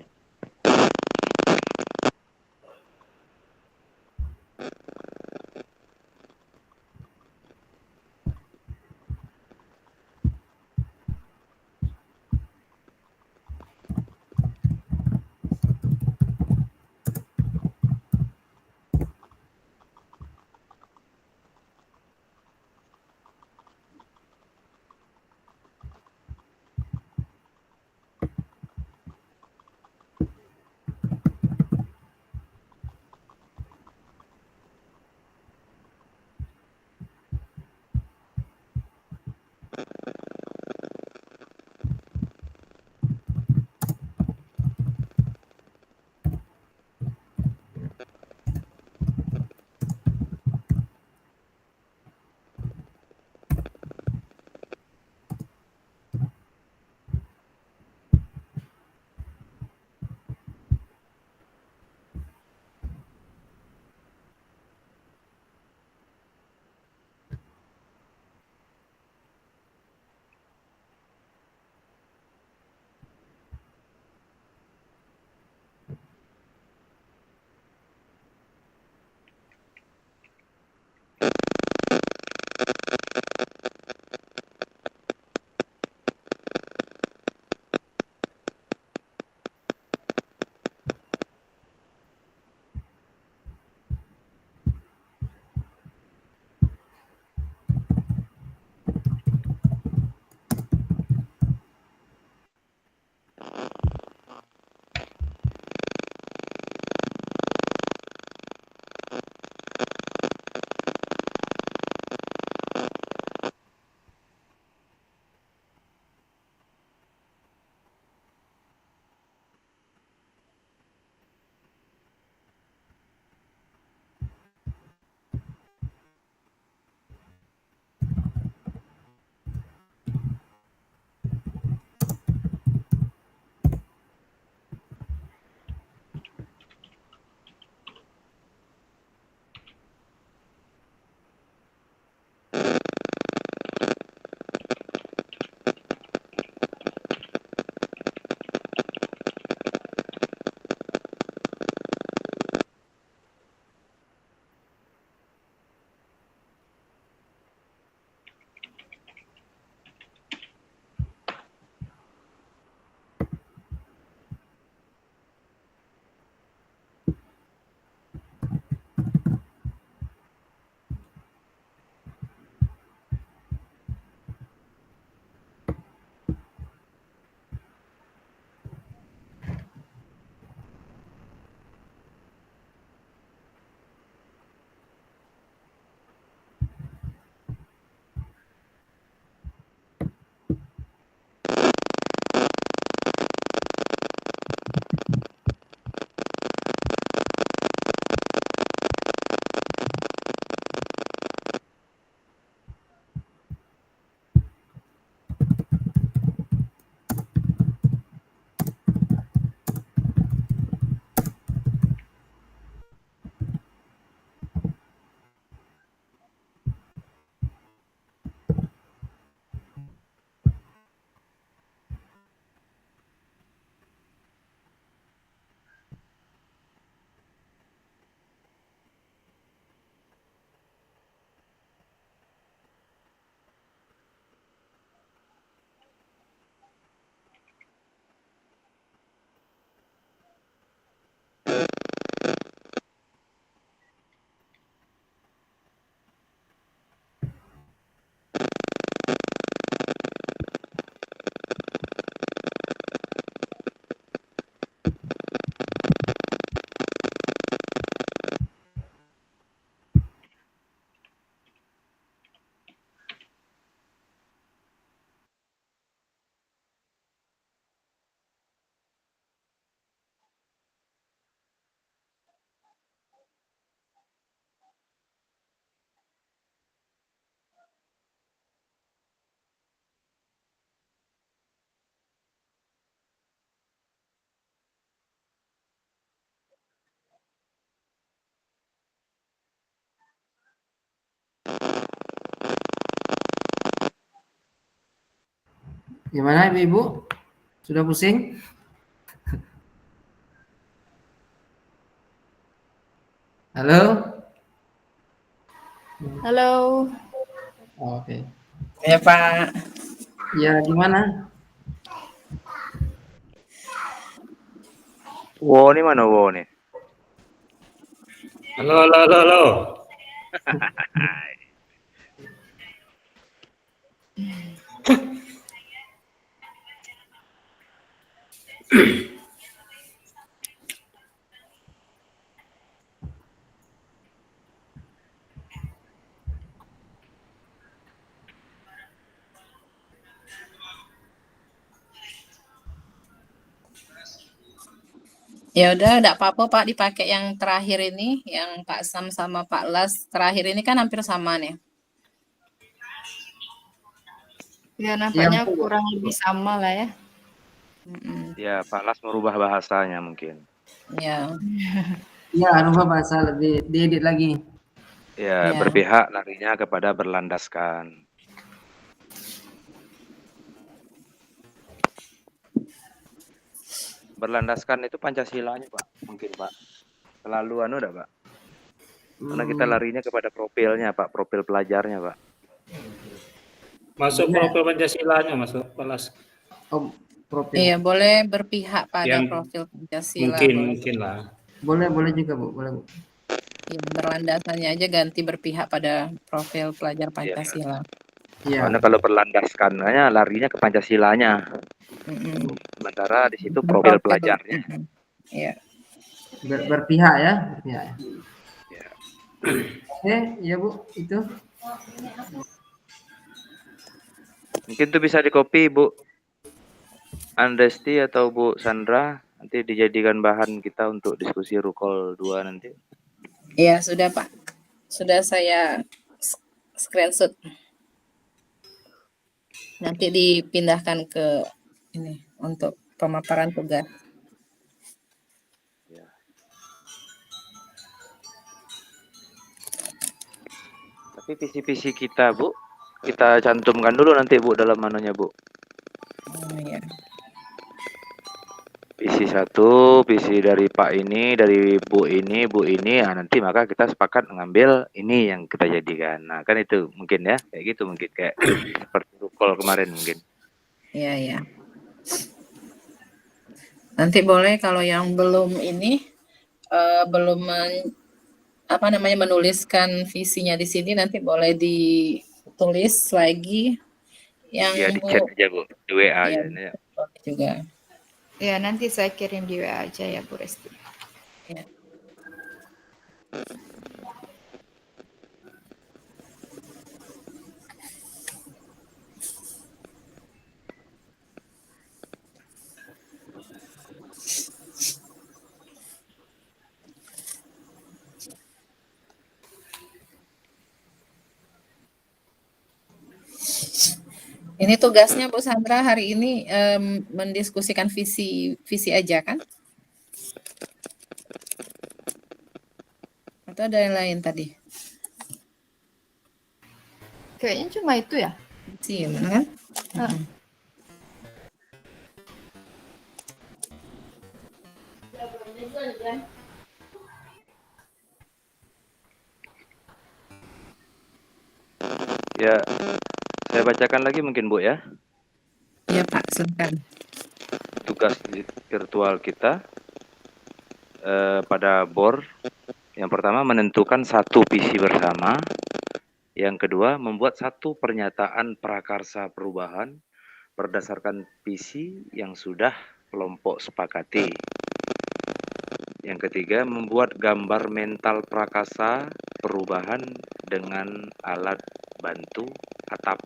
[SPEAKER 2] Gimana Ibu-Ibu? Sudah pusing? Halo?
[SPEAKER 3] Halo.
[SPEAKER 2] Oke.
[SPEAKER 4] Ya Pak.
[SPEAKER 2] Ya, gimana?
[SPEAKER 1] Wo ini mana wo nih?
[SPEAKER 5] Halo, halo, halo, halo.
[SPEAKER 4] Ya udah, enggak apa-apa Pak, dipakai yang terakhir ini, yang Pak Sam sama Pak Las terakhir ini kan hampir sama nih.
[SPEAKER 3] Ya, nampaknya
[SPEAKER 2] Yang
[SPEAKER 3] kurang lebih sama lah ya.
[SPEAKER 1] Ya, Pak Las merubah bahasanya mungkin.
[SPEAKER 4] Ya.
[SPEAKER 2] ya rubah bahasa lebih diedit lagi.
[SPEAKER 1] Ya,
[SPEAKER 4] Ya.
[SPEAKER 1] berpihak larinya kepada berlandaskan. Berlandaskan itu Pancasilanya, Pak. Mungkin, Pak. Selalu anu dah, Pak. Karena kita larinya kepada profilnya, Pak. Profil pelajarnya, Pak.
[SPEAKER 5] Masuk profil Pancasilanya, masuk Palas.
[SPEAKER 2] Oh, profil.
[SPEAKER 4] Iya, boleh berpihak pada
[SPEAKER 5] Yang
[SPEAKER 4] profil Pancasila.
[SPEAKER 5] mungkin lah.
[SPEAKER 2] Boleh juga Bu, boleh Bu.
[SPEAKER 4] Ya, berlandasannya aja ganti berpihak pada profil pelajar Pancasila.
[SPEAKER 2] Iya.
[SPEAKER 1] Karena kalau berlandaskannya larinya ke Pancasilanya. Sementara di situ profil pelajarnya.
[SPEAKER 4] Iya.
[SPEAKER 2] Berpihak ya, berpihak ya.
[SPEAKER 1] Ya.
[SPEAKER 2] Oke, ya Bu, itu.
[SPEAKER 1] Mungkin itu bisa dikopi Bu Andesti atau Bu Sandra, nanti dijadikan bahan kita untuk diskusi Rukol 2 nanti.
[SPEAKER 4] Iya, sudah Pak. Sudah saya screenshot. Nanti dipindahkan ke ini untuk pemaparan tugas.
[SPEAKER 1] Ya. Tapi visi-visi kita Bu, kita cantumkan dulu nanti Bu dalam manunya Bu.
[SPEAKER 4] Oh, iya.
[SPEAKER 1] Visi 1, visi dari Pak ini, dari Bu ini, nah nanti maka kita sepakat mengambil ini yang kita jadikan. Nah kan itu mungkin ya, kayak gitu mungkin kayak seperti Rukol kemarin mungkin.
[SPEAKER 4] Iya, iya. Nanti boleh kalau yang belum ini belum menuliskan visinya di sini, nanti boleh ditulis lagi yang
[SPEAKER 1] Ya di chat aja Bu, di WA
[SPEAKER 4] ya,
[SPEAKER 1] aja.
[SPEAKER 4] juga.
[SPEAKER 3] Ya, nanti saya kirim di WA aja ya Bu Resti.
[SPEAKER 4] Ya. Ini tugasnya Bu Sandra hari ini mendiskusikan visi aja kan? Atau ada yang lain tadi?
[SPEAKER 3] Kayaknya cuma itu ya.
[SPEAKER 4] Visi kan?
[SPEAKER 1] Ya, saya bacakan lagi mungkin Bu ya.
[SPEAKER 4] Iya Pak, silakan.
[SPEAKER 1] Tugas virtual kita pada BOR. Yang pertama menentukan satu visi bersama. Yang kedua membuat satu pernyataan prakarsa perubahan berdasarkan visi yang sudah kelompok sepakati. Yang ketiga membuat gambar mental prakarsa perubahan dengan alat bantu atap.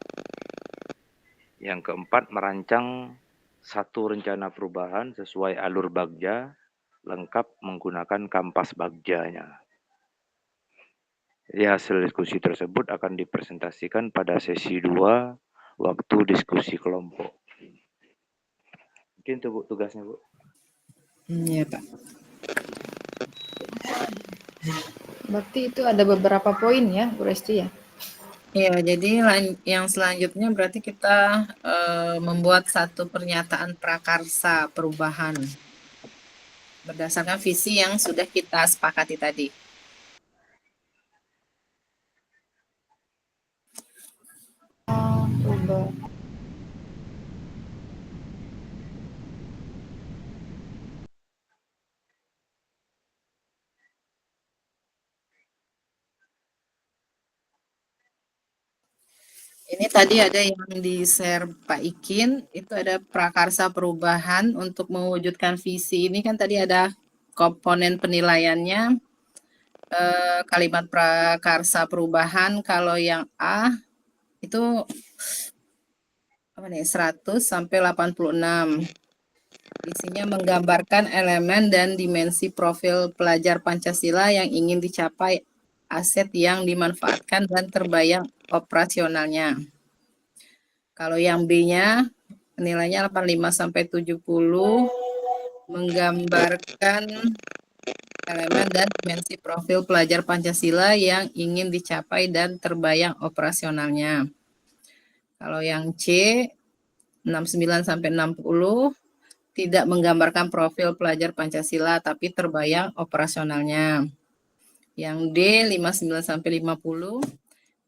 [SPEAKER 1] Yang keempat merancang satu rencana perubahan sesuai alur bagja lengkap menggunakan kampas bagjanya. Jadi hasil diskusi tersebut akan dipresentasikan pada sesi 2 waktu diskusi kelompok. Mungkin itu Bu tugasnya Bu.
[SPEAKER 4] Iya Pak.
[SPEAKER 3] Berarti itu ada beberapa poin ya Bu Resti ya?
[SPEAKER 4] Iya, jadi yang selanjutnya berarti kita membuat satu pernyataan prakarsa perubahan berdasarkan visi yang sudah kita sepakati tadi.
[SPEAKER 3] Berubah.
[SPEAKER 4] Ini tadi ada yang di-share Pak Ikin, itu ada prakarsa perubahan untuk mewujudkan visi. Ini kan tadi ada komponen penilaiannya, kalimat prakarsa perubahan. Kalau yang A itu apa nih, 100 sampai 86. Isinya menggambarkan elemen dan dimensi profil pelajar Pancasila yang ingin dicapai, aset yang dimanfaatkan dan terbayang operasionalnya. Kalau yang B-nya nilainya 85 sampai 70, menggambarkan elemen dan dimensi profil pelajar Pancasila yang ingin dicapai dan terbayang operasionalnya. Kalau yang C 69 sampai 60 tidak menggambarkan profil pelajar Pancasila tapi terbayang operasionalnya. Yang D 59 sampai 50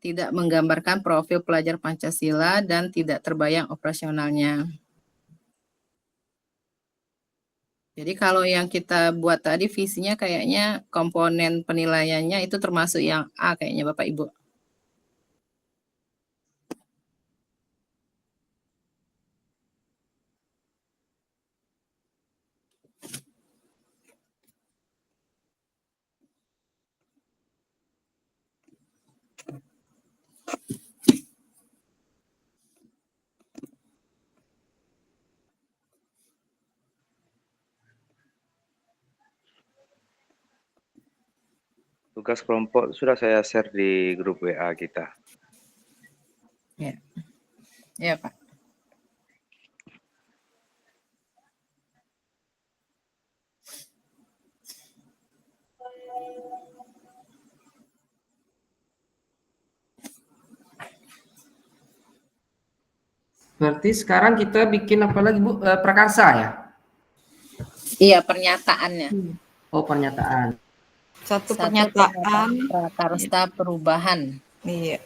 [SPEAKER 4] tidak menggambarkan profil pelajar Pancasila dan tidak terbayang operasionalnya. Jadi kalau yang kita buat tadi visinya kayaknya komponen penilaiannya itu termasuk yang A kayaknya Bapak Ibu.
[SPEAKER 1] Tugas kelompok sudah saya share di grup WA kita.
[SPEAKER 4] Ya, ya Pak.
[SPEAKER 2] Berarti sekarang kita bikin apa lagi Bu? Prakarsa ya?
[SPEAKER 4] Iya, pernyataannya.
[SPEAKER 2] Oh, pernyataan.
[SPEAKER 3] Satu
[SPEAKER 4] Satu
[SPEAKER 3] pernyataan.
[SPEAKER 4] prakarsa perubahan.
[SPEAKER 3] Iya.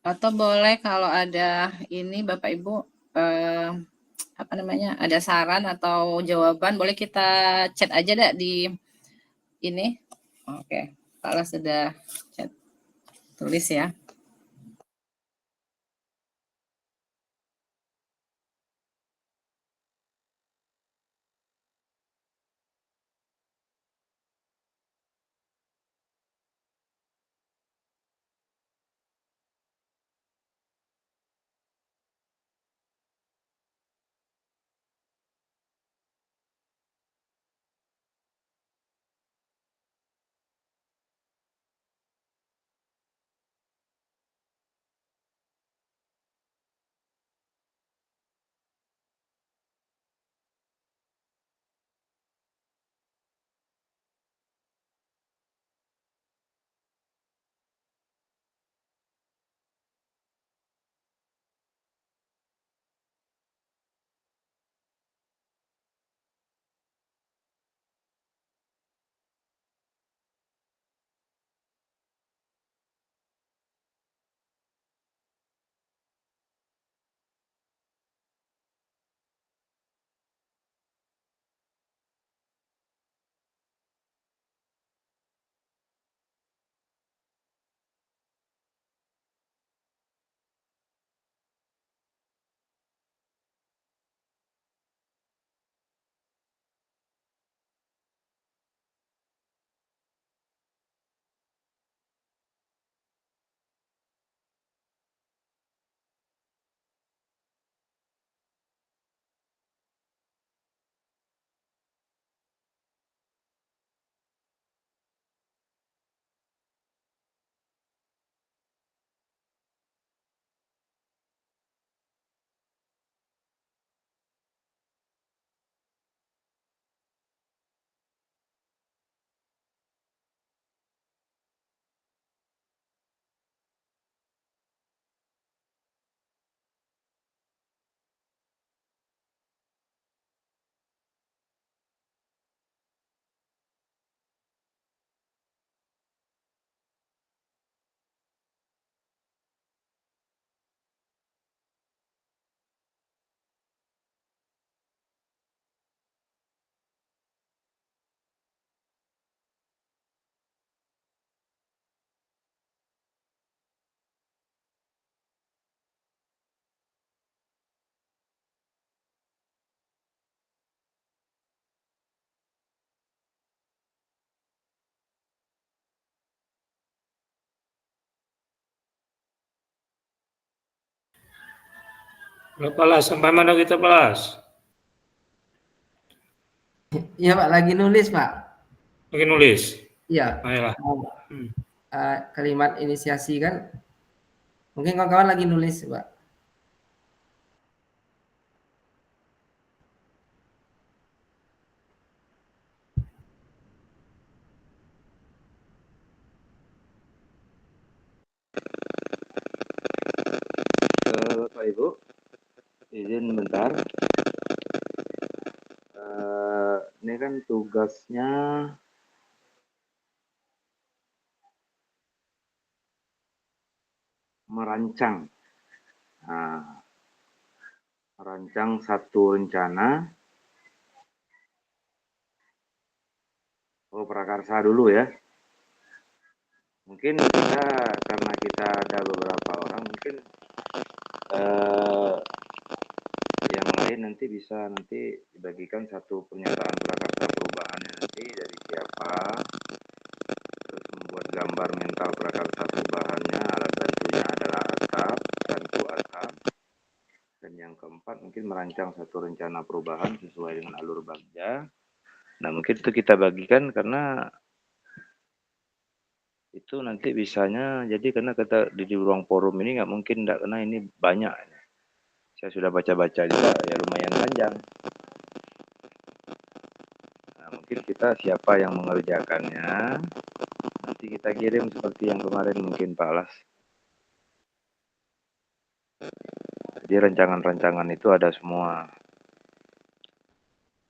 [SPEAKER 4] Atau boleh kalau ada ini Bapak Ibu apa namanya, ada saran atau jawaban boleh kita chat aja dah di ini. Oke, kalau sudah chat tulis ya.
[SPEAKER 5] Halo Palas, sampai mana kita Palas?
[SPEAKER 2] Iya Pak, lagi nulis Pak.
[SPEAKER 5] Lagi nulis?
[SPEAKER 2] Iya.
[SPEAKER 5] Ayolah.
[SPEAKER 2] Kalimat inisiasi kan. Mungkin kawan-kawan lagi nulis Pak.
[SPEAKER 1] Bapak Ibu, izin bentar. Ini kan tugasnya merancang. Nah, merancang satu rencana. Oh, prakarsa dulu ya. Mungkin kita, karena kita ada beberapa orang, mungkin yang lain nanti bisa dibagikan satu pernyataan prakarsa perubahannya nanti dari siapa, terus membuat gambar mental prakarsa perubahannya, alat bantunya adalah atap, bantu atap, dan yang keempat mungkin merancang satu rencana perubahan sesuai dengan alur bagja. Nah mungkin itu kita bagikan karena itu nanti bisanya, jadi karena kita di ruang forum ini nggak mungkin enggak, karena ini banyak. Saya sudah baca-baca juga, ya lumayan panjang. Nah, mungkin kita siapa yang mengerjakannya, nanti kita kirim seperti yang kemarin mungkin Pak Alas. Jadi rancangan-rancangan itu ada semua.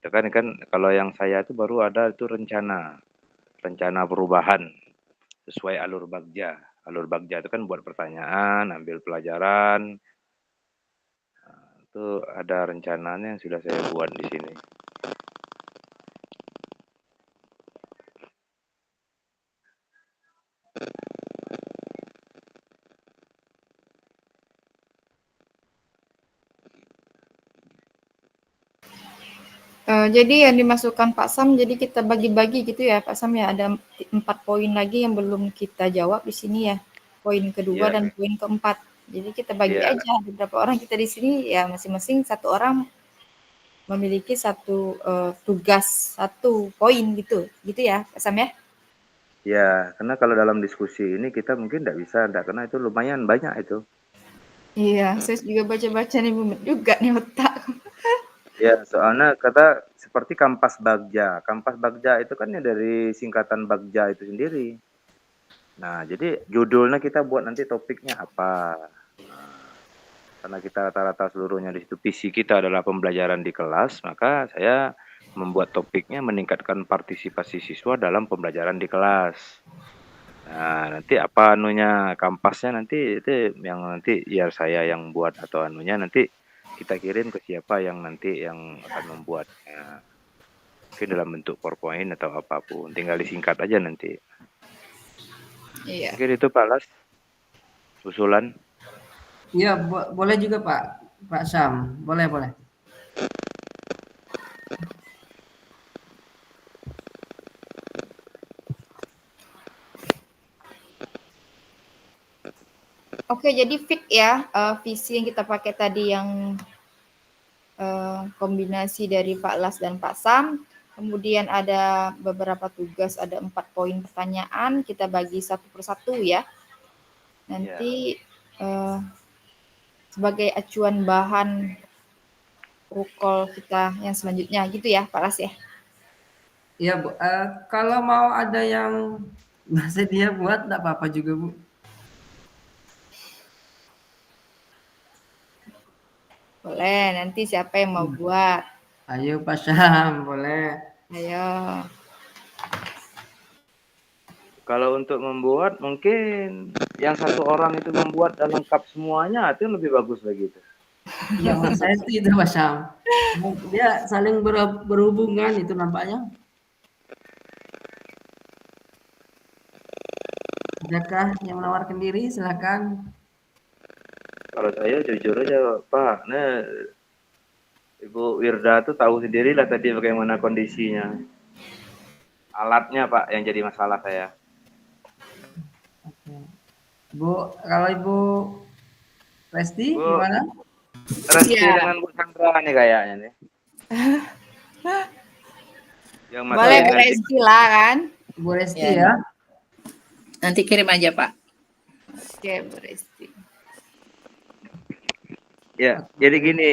[SPEAKER 1] Ya kan kalau yang saya itu baru ada itu rencana perubahan sesuai alur bagja. Alur bagja itu kan buat pertanyaan, ambil pelajaran. Itu ada rencananya yang sudah saya buat di sini.
[SPEAKER 3] Jadi yang dimasukkan Pak Sam, jadi kita bagi-bagi gitu ya Pak Sam ya, ada 4 poin lagi yang belum kita jawab di sini ya, poin kedua dan poin keempat. Jadi kita bagi aja, beberapa orang kita di sini ya masing-masing satu orang memiliki satu tugas, satu poin gitu ya Pak Sam ya?
[SPEAKER 1] Ya, karena kalau dalam diskusi ini kita mungkin karena itu lumayan banyak itu.
[SPEAKER 3] Iya, saya juga baca-baca nih mumet juga nih otak.
[SPEAKER 1] Ya, soalnya kata seperti kampas bagja. Kampas bagja itu kan ya dari singkatan bagja itu sendiri. Nah, jadi judulnya kita buat nanti topiknya apa. Nah, karena kita rata-rata seluruhnya di situ visi kita adalah pembelajaran di kelas, maka saya membuat topiknya meningkatkan partisipasi siswa dalam pembelajaran di kelas. Nah, nanti apa kampasnya nanti itu yang nanti ya saya yang buat atau nanti kita kirim ke siapa yang nanti yang akan membuatnya. Mungkin dalam bentuk PowerPoint atau apapun, tinggal disingkat aja nanti.
[SPEAKER 3] Iya.
[SPEAKER 1] Mungkin itu Pak Las, usulan.
[SPEAKER 2] Iya, boleh juga Pak Sam, boleh.
[SPEAKER 3] Oke, jadi fit ya visi yang kita pakai tadi yang kombinasi dari Pak Las dan Pak Sam. Kemudian ada beberapa tugas, ada 4 poin pertanyaan, kita bagi satu persatu ya. Nanti sebagai acuan bahan rukol kita yang selanjutnya gitu ya Pak Las ya.
[SPEAKER 2] Iya Bu, kalau mau ada yang bersedia buat enggak apa-apa juga Bu.
[SPEAKER 3] Boleh, nanti siapa yang mau buat?
[SPEAKER 2] Ayo Pak Sam, boleh.
[SPEAKER 3] Ayo.
[SPEAKER 1] Kalau untuk membuat mungkin yang satu orang itu membuat dan lengkap semuanya itu lebih bagus begitu.
[SPEAKER 2] Ya, saya itu Pak Sam. Dia saling berhubungan itu nampaknya. Adakah yang menawarkan diri? Silakan.
[SPEAKER 1] Kalau saya jujur aja Pak, nah Ibu Wirda tuh tahu sendirilah tadi bagaimana kondisinya. Alatnya Pak yang jadi masalah saya.
[SPEAKER 2] Oke. Bu, kalau Ibu Resti
[SPEAKER 1] Bu,
[SPEAKER 2] gimana?
[SPEAKER 1] Resti
[SPEAKER 3] Iya,
[SPEAKER 1] dengan Bu Sandra nih kayaknya nih. Yang
[SPEAKER 3] boleh
[SPEAKER 1] masukin
[SPEAKER 3] Bu
[SPEAKER 1] nanti.
[SPEAKER 3] Resti lah kan.
[SPEAKER 2] Bu Resti
[SPEAKER 4] Ya,
[SPEAKER 2] ya.
[SPEAKER 4] nanti kirim aja Pak.
[SPEAKER 3] Oke, Bu Resti.
[SPEAKER 1] Ya, jadi gini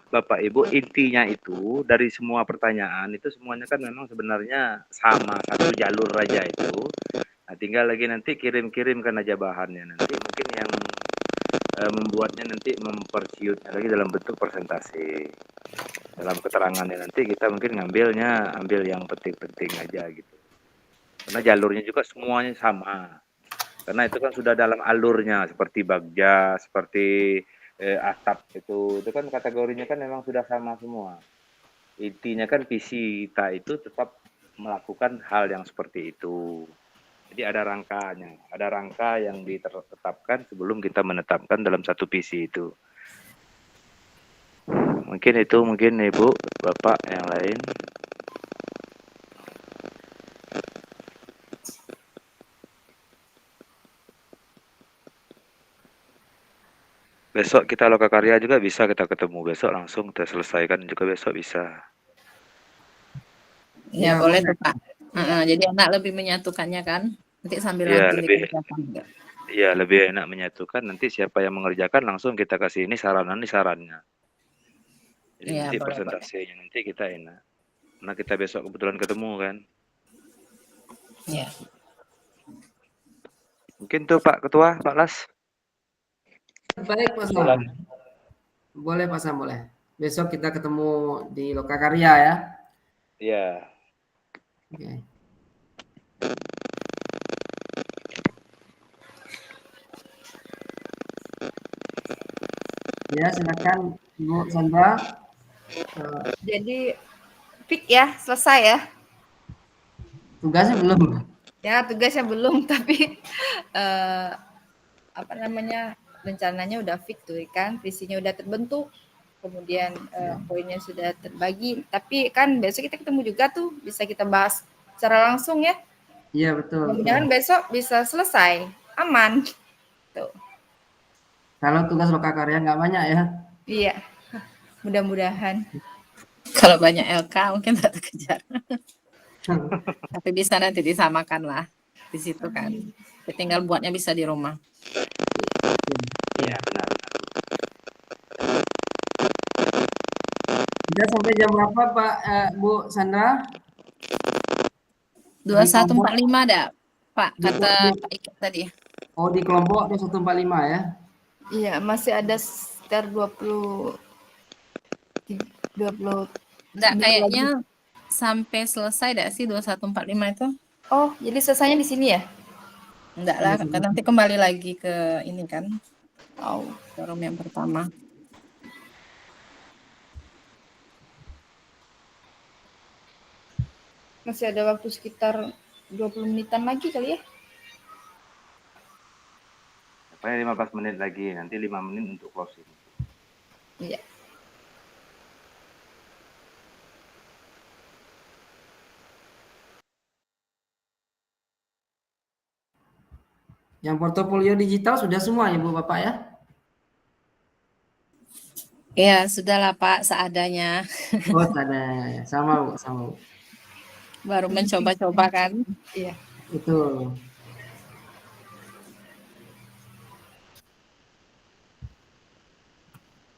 [SPEAKER 1] Bapak Ibu, intinya itu dari semua pertanyaan itu semuanya kan memang sebenarnya sama, satu jalur aja itu. Nah, tinggal lagi nanti kirim-kirimkan aja bahannya. Nanti mungkin yang membuatnya nanti memperciutnya lagi dalam bentuk presentasi. Dalam keterangannya nanti kita mungkin ambil yang penting-penting aja gitu. Karena jalurnya juga semuanya sama. Karena itu kan sudah dalam alurnya seperti bagja, seperti atap itu kan kategorinya kan memang sudah sama semua. Intinya kan visi kita itu tetap melakukan hal yang seperti itu. Jadi ada rangkanya, ada rangka yang ditetapkan sebelum kita menetapkan dalam satu visi itu. Mungkin itu Ibu, Bapak yang lain. Besok kita lokakarya juga bisa kita ketemu besok langsung kita selesaikan juga besok bisa.
[SPEAKER 4] Ya,
[SPEAKER 2] Ya,
[SPEAKER 4] boleh
[SPEAKER 2] boleh.
[SPEAKER 4] tuh Pak. Jadi enak lebih menyatukannya kan. Nanti sambil
[SPEAKER 1] Iya,
[SPEAKER 4] langsung dikerjakan juga.
[SPEAKER 1] Iya, lebih enak menyatukan. Nanti siapa yang mengerjakan langsung kita kasih ini sarannya. Jadi
[SPEAKER 4] Iya,
[SPEAKER 1] nanti
[SPEAKER 4] boleh, boleh.
[SPEAKER 1] presentasinya nanti kita enak. Karena kita besok kebetulan ketemu kan.
[SPEAKER 4] Iya.
[SPEAKER 1] Mungkin tuh Pak Ketua, Pak Las.
[SPEAKER 2] Baik Pak Sam.
[SPEAKER 1] Usulan.
[SPEAKER 2] Boleh Pak Sam, boleh. Besok kita ketemu di Lokakarya ya.
[SPEAKER 1] Iya.
[SPEAKER 2] Oke. Ya, silakan Bu Sandra.
[SPEAKER 3] Jadi fix ya, selesai ya.
[SPEAKER 2] Tugasnya belum.
[SPEAKER 3] Ya, tugasnya belum, tapi apa namanya, rencananya udah fix tuh kan, visinya udah terbentuk, kemudian poinnya sudah terbagi. Tapi kan besok kita ketemu juga tuh, bisa kita bahas secara langsung ya.
[SPEAKER 2] Iya, betul.
[SPEAKER 3] Mudah-mudahan besok bisa selesai, aman. Tuh.
[SPEAKER 2] Kalau tugas Lokakarya nggak banyak ya.
[SPEAKER 3] Iya, mudah-mudahan.
[SPEAKER 4] Kalau banyak LK mungkin tak terkejar. Tapi bisa nanti disamakan lah di situ kan. Tinggal buatnya bisa di rumah.
[SPEAKER 1] Iya, benar.
[SPEAKER 2] Kita sampai jam berapa Pak Bu Sandra?
[SPEAKER 4] 2145 ada Pak, kata Pak Ikat tadi.
[SPEAKER 2] Oh, di kelompok 2145 ya.
[SPEAKER 3] Iya, masih ada sekitar 20
[SPEAKER 4] Enggak, kayaknya sampai selesai enggak sih 2145 itu?
[SPEAKER 3] Oh, jadi selesainya di sini ya?
[SPEAKER 4] Enggak lah, nanti kembali lagi ke ini kan.
[SPEAKER 3] Oh,
[SPEAKER 4] Forum yang pertama.
[SPEAKER 3] masih ada waktu sekitar 20 menitan lagi kali ya?
[SPEAKER 1] Sampai 15 menit lagi, nanti 5 menit untuk closing.
[SPEAKER 3] Iya.
[SPEAKER 2] Yang portofolio digital sudah semua ya Bu Bapak ya?
[SPEAKER 4] Ya, sudahlah Pak, seadanya.
[SPEAKER 2] Oh, ada ya. Sama Bu, sama Bu.
[SPEAKER 4] Baru mencoba-coba kan.
[SPEAKER 3] Iya.
[SPEAKER 2] Betul.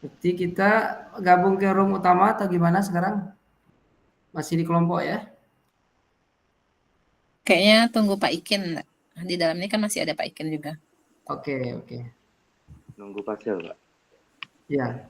[SPEAKER 2] Berarti kita gabung ke room utama atau gimana sekarang? Masih di kelompok ya?
[SPEAKER 4] Kayaknya tunggu Pak Ikin. Di dalam ini kan masih ada Pak Ikin juga.
[SPEAKER 2] Oke, oke.
[SPEAKER 1] Nunggu pasel, Pak.
[SPEAKER 2] Ya.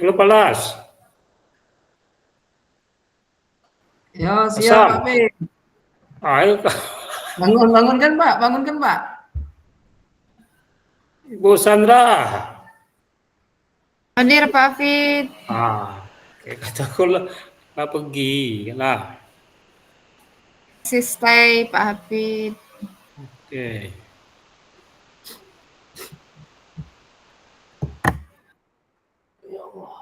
[SPEAKER 5] Halo Palas.
[SPEAKER 2] Ya, siap
[SPEAKER 5] Asam.
[SPEAKER 2] Pak Pip.
[SPEAKER 5] Ayo
[SPEAKER 2] Bangun kan Pak? Bangun kan Pak?
[SPEAKER 5] Ibu Sandra.
[SPEAKER 3] Hadir Pak Hafid.
[SPEAKER 5] Kayak kataku lah pergi lah.
[SPEAKER 3] Masih stay Pak Hafid.
[SPEAKER 5] Oke.
[SPEAKER 2] Ya Allah.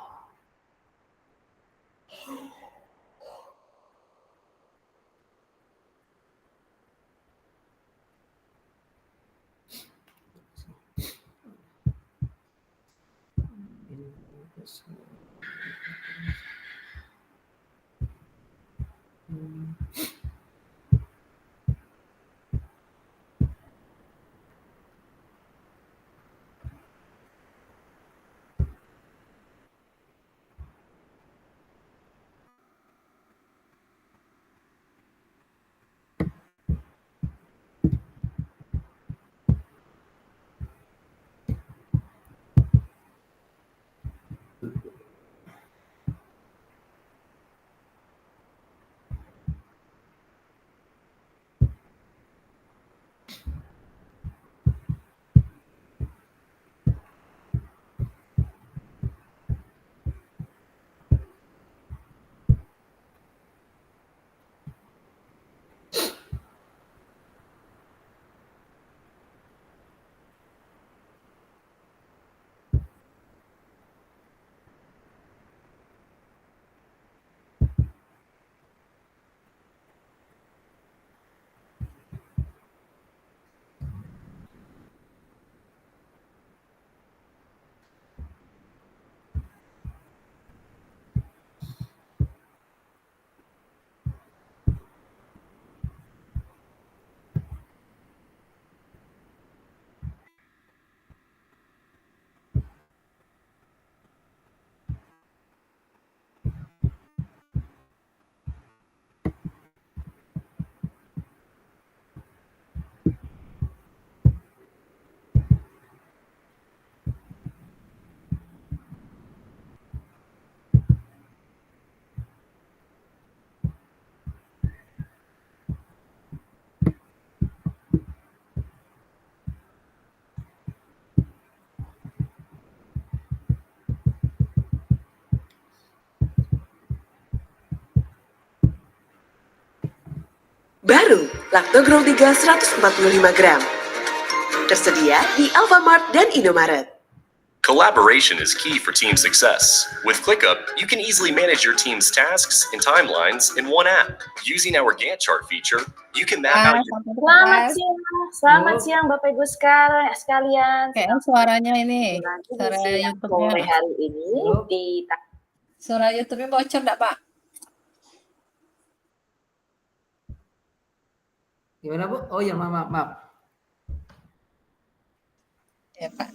[SPEAKER 7] Baru, Lactogrel 3 145 gram. Tersedia di Alfamart dan Indomaret.
[SPEAKER 8] Collaboration is key for team success. With ClickUp, you can easily manage your team's tasks and timelines in one app. Using our Gantt chart feature, you can map out your...
[SPEAKER 9] Selamat siang Bapak Ibu sekalian.
[SPEAKER 4] Kayak suaranya ini,
[SPEAKER 9] Suara
[SPEAKER 4] suara YouTube-nya.
[SPEAKER 9] sore hari ini di
[SPEAKER 4] Suara YouTube-nya bocor enggak, Pak?
[SPEAKER 2] Gimana Bu? Oh ya maaf.
[SPEAKER 4] Ya, Pak.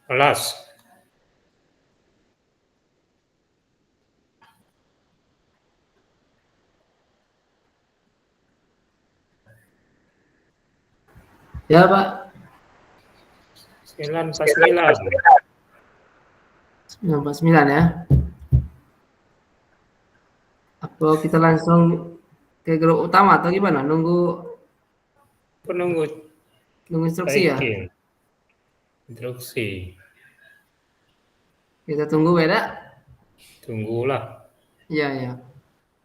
[SPEAKER 5] Kelas.
[SPEAKER 2] Ya, Pak.
[SPEAKER 5] 949.
[SPEAKER 2] 949 ya. Apa kita langsung ke grup utama atau gimana? Nunggu
[SPEAKER 5] Penunggu
[SPEAKER 2] instruksi ya?
[SPEAKER 5] taikin. Instruksi.
[SPEAKER 2] Kita tunggu beda.
[SPEAKER 5] Tunggulah.
[SPEAKER 2] Iya, iya.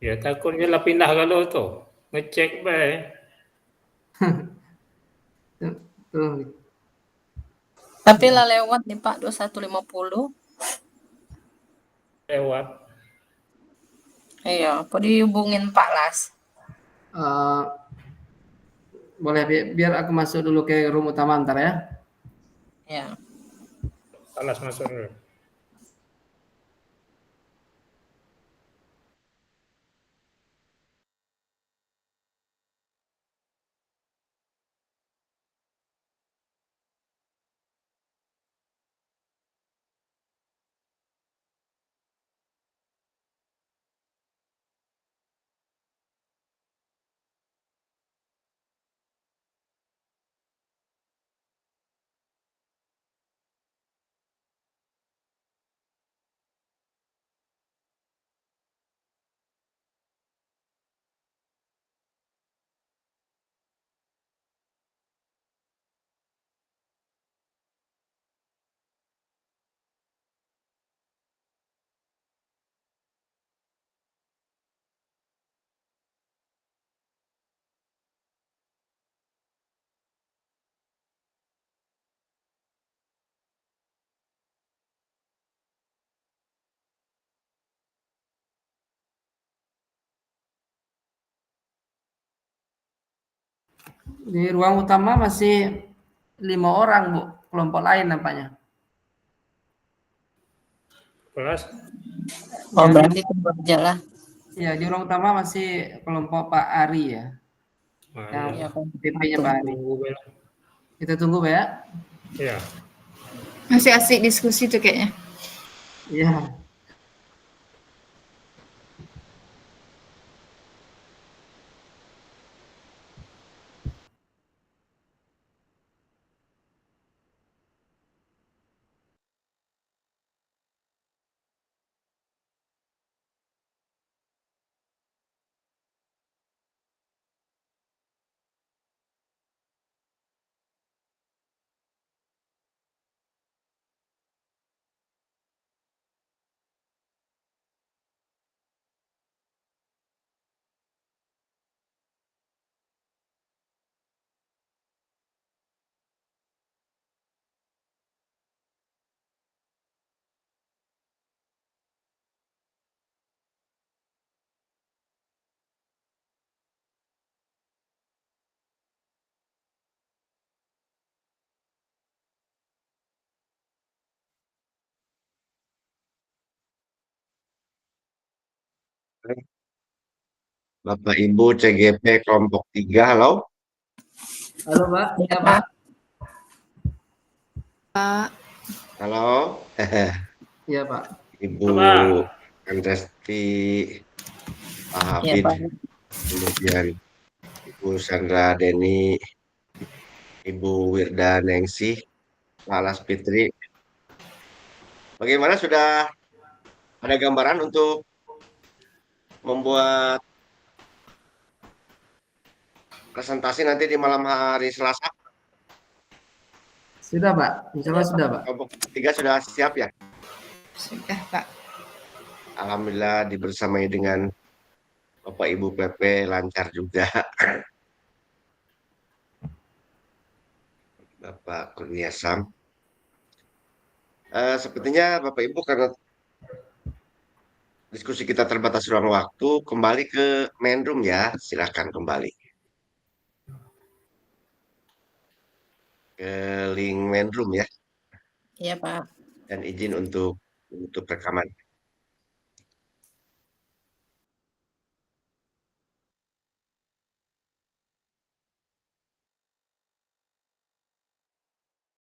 [SPEAKER 5] Ya takutnya lah pindah kalau tuh. Ngecek bae.
[SPEAKER 2] Tuh.
[SPEAKER 4] Tapi lah lewat nih Pak 2150.
[SPEAKER 5] Lewat.
[SPEAKER 4] Iya, apa dihubungin Pak Las?
[SPEAKER 2] Boleh biar aku masuk dulu ke room utama ntar ya.
[SPEAKER 4] Ya.
[SPEAKER 5] Kelas masuk dulu.
[SPEAKER 2] Di ruang utama masih 5 orang, Bu. Kelompok lain nampaknya.
[SPEAKER 5] Kelas.
[SPEAKER 4] Oh, berarti tunggu aja lah.
[SPEAKER 2] Ya, di ruang utama masih kelompok Pak Ari ya. Yang
[SPEAKER 4] Ya,
[SPEAKER 2] PP-nya Pak Ari.
[SPEAKER 5] Tunggu bae.
[SPEAKER 2] Kita tunggu ya.
[SPEAKER 5] Ya.
[SPEAKER 3] Masih asik diskusi tuh kayaknya.
[SPEAKER 2] Iya.
[SPEAKER 6] Bapak Ibu CGP kelompok 3, halo.
[SPEAKER 2] Halo, Pak. Ya, Pak.
[SPEAKER 3] Pak.
[SPEAKER 6] Halo.
[SPEAKER 2] Iya, Pak.
[SPEAKER 6] Ibu Andresti, Pak Hafid, kemudian Ibu Sandra Deni, Ibu Wirda Nengsi, Pak Las Fitri. Bagaimana, sudah ada gambaran untuk membuat presentasi nanti di malam hari Selasa?
[SPEAKER 2] Sudah, Pak. Insya Allah sudah, Pak.
[SPEAKER 6] Kelompok 3 sudah siap ya?
[SPEAKER 3] Sudah, Pak.
[SPEAKER 6] Alhamdulillah dibersamai dengan Bapak Ibu PP lancar juga. Bapak Kurnia Sam. Sepertinya Bapak Ibu karena diskusi kita terbatas ruang waktu, kembali ke main room ya. Silakan kembali ke link main room ya.
[SPEAKER 4] Iya, Pak.
[SPEAKER 6] Dan izin untuk rekaman.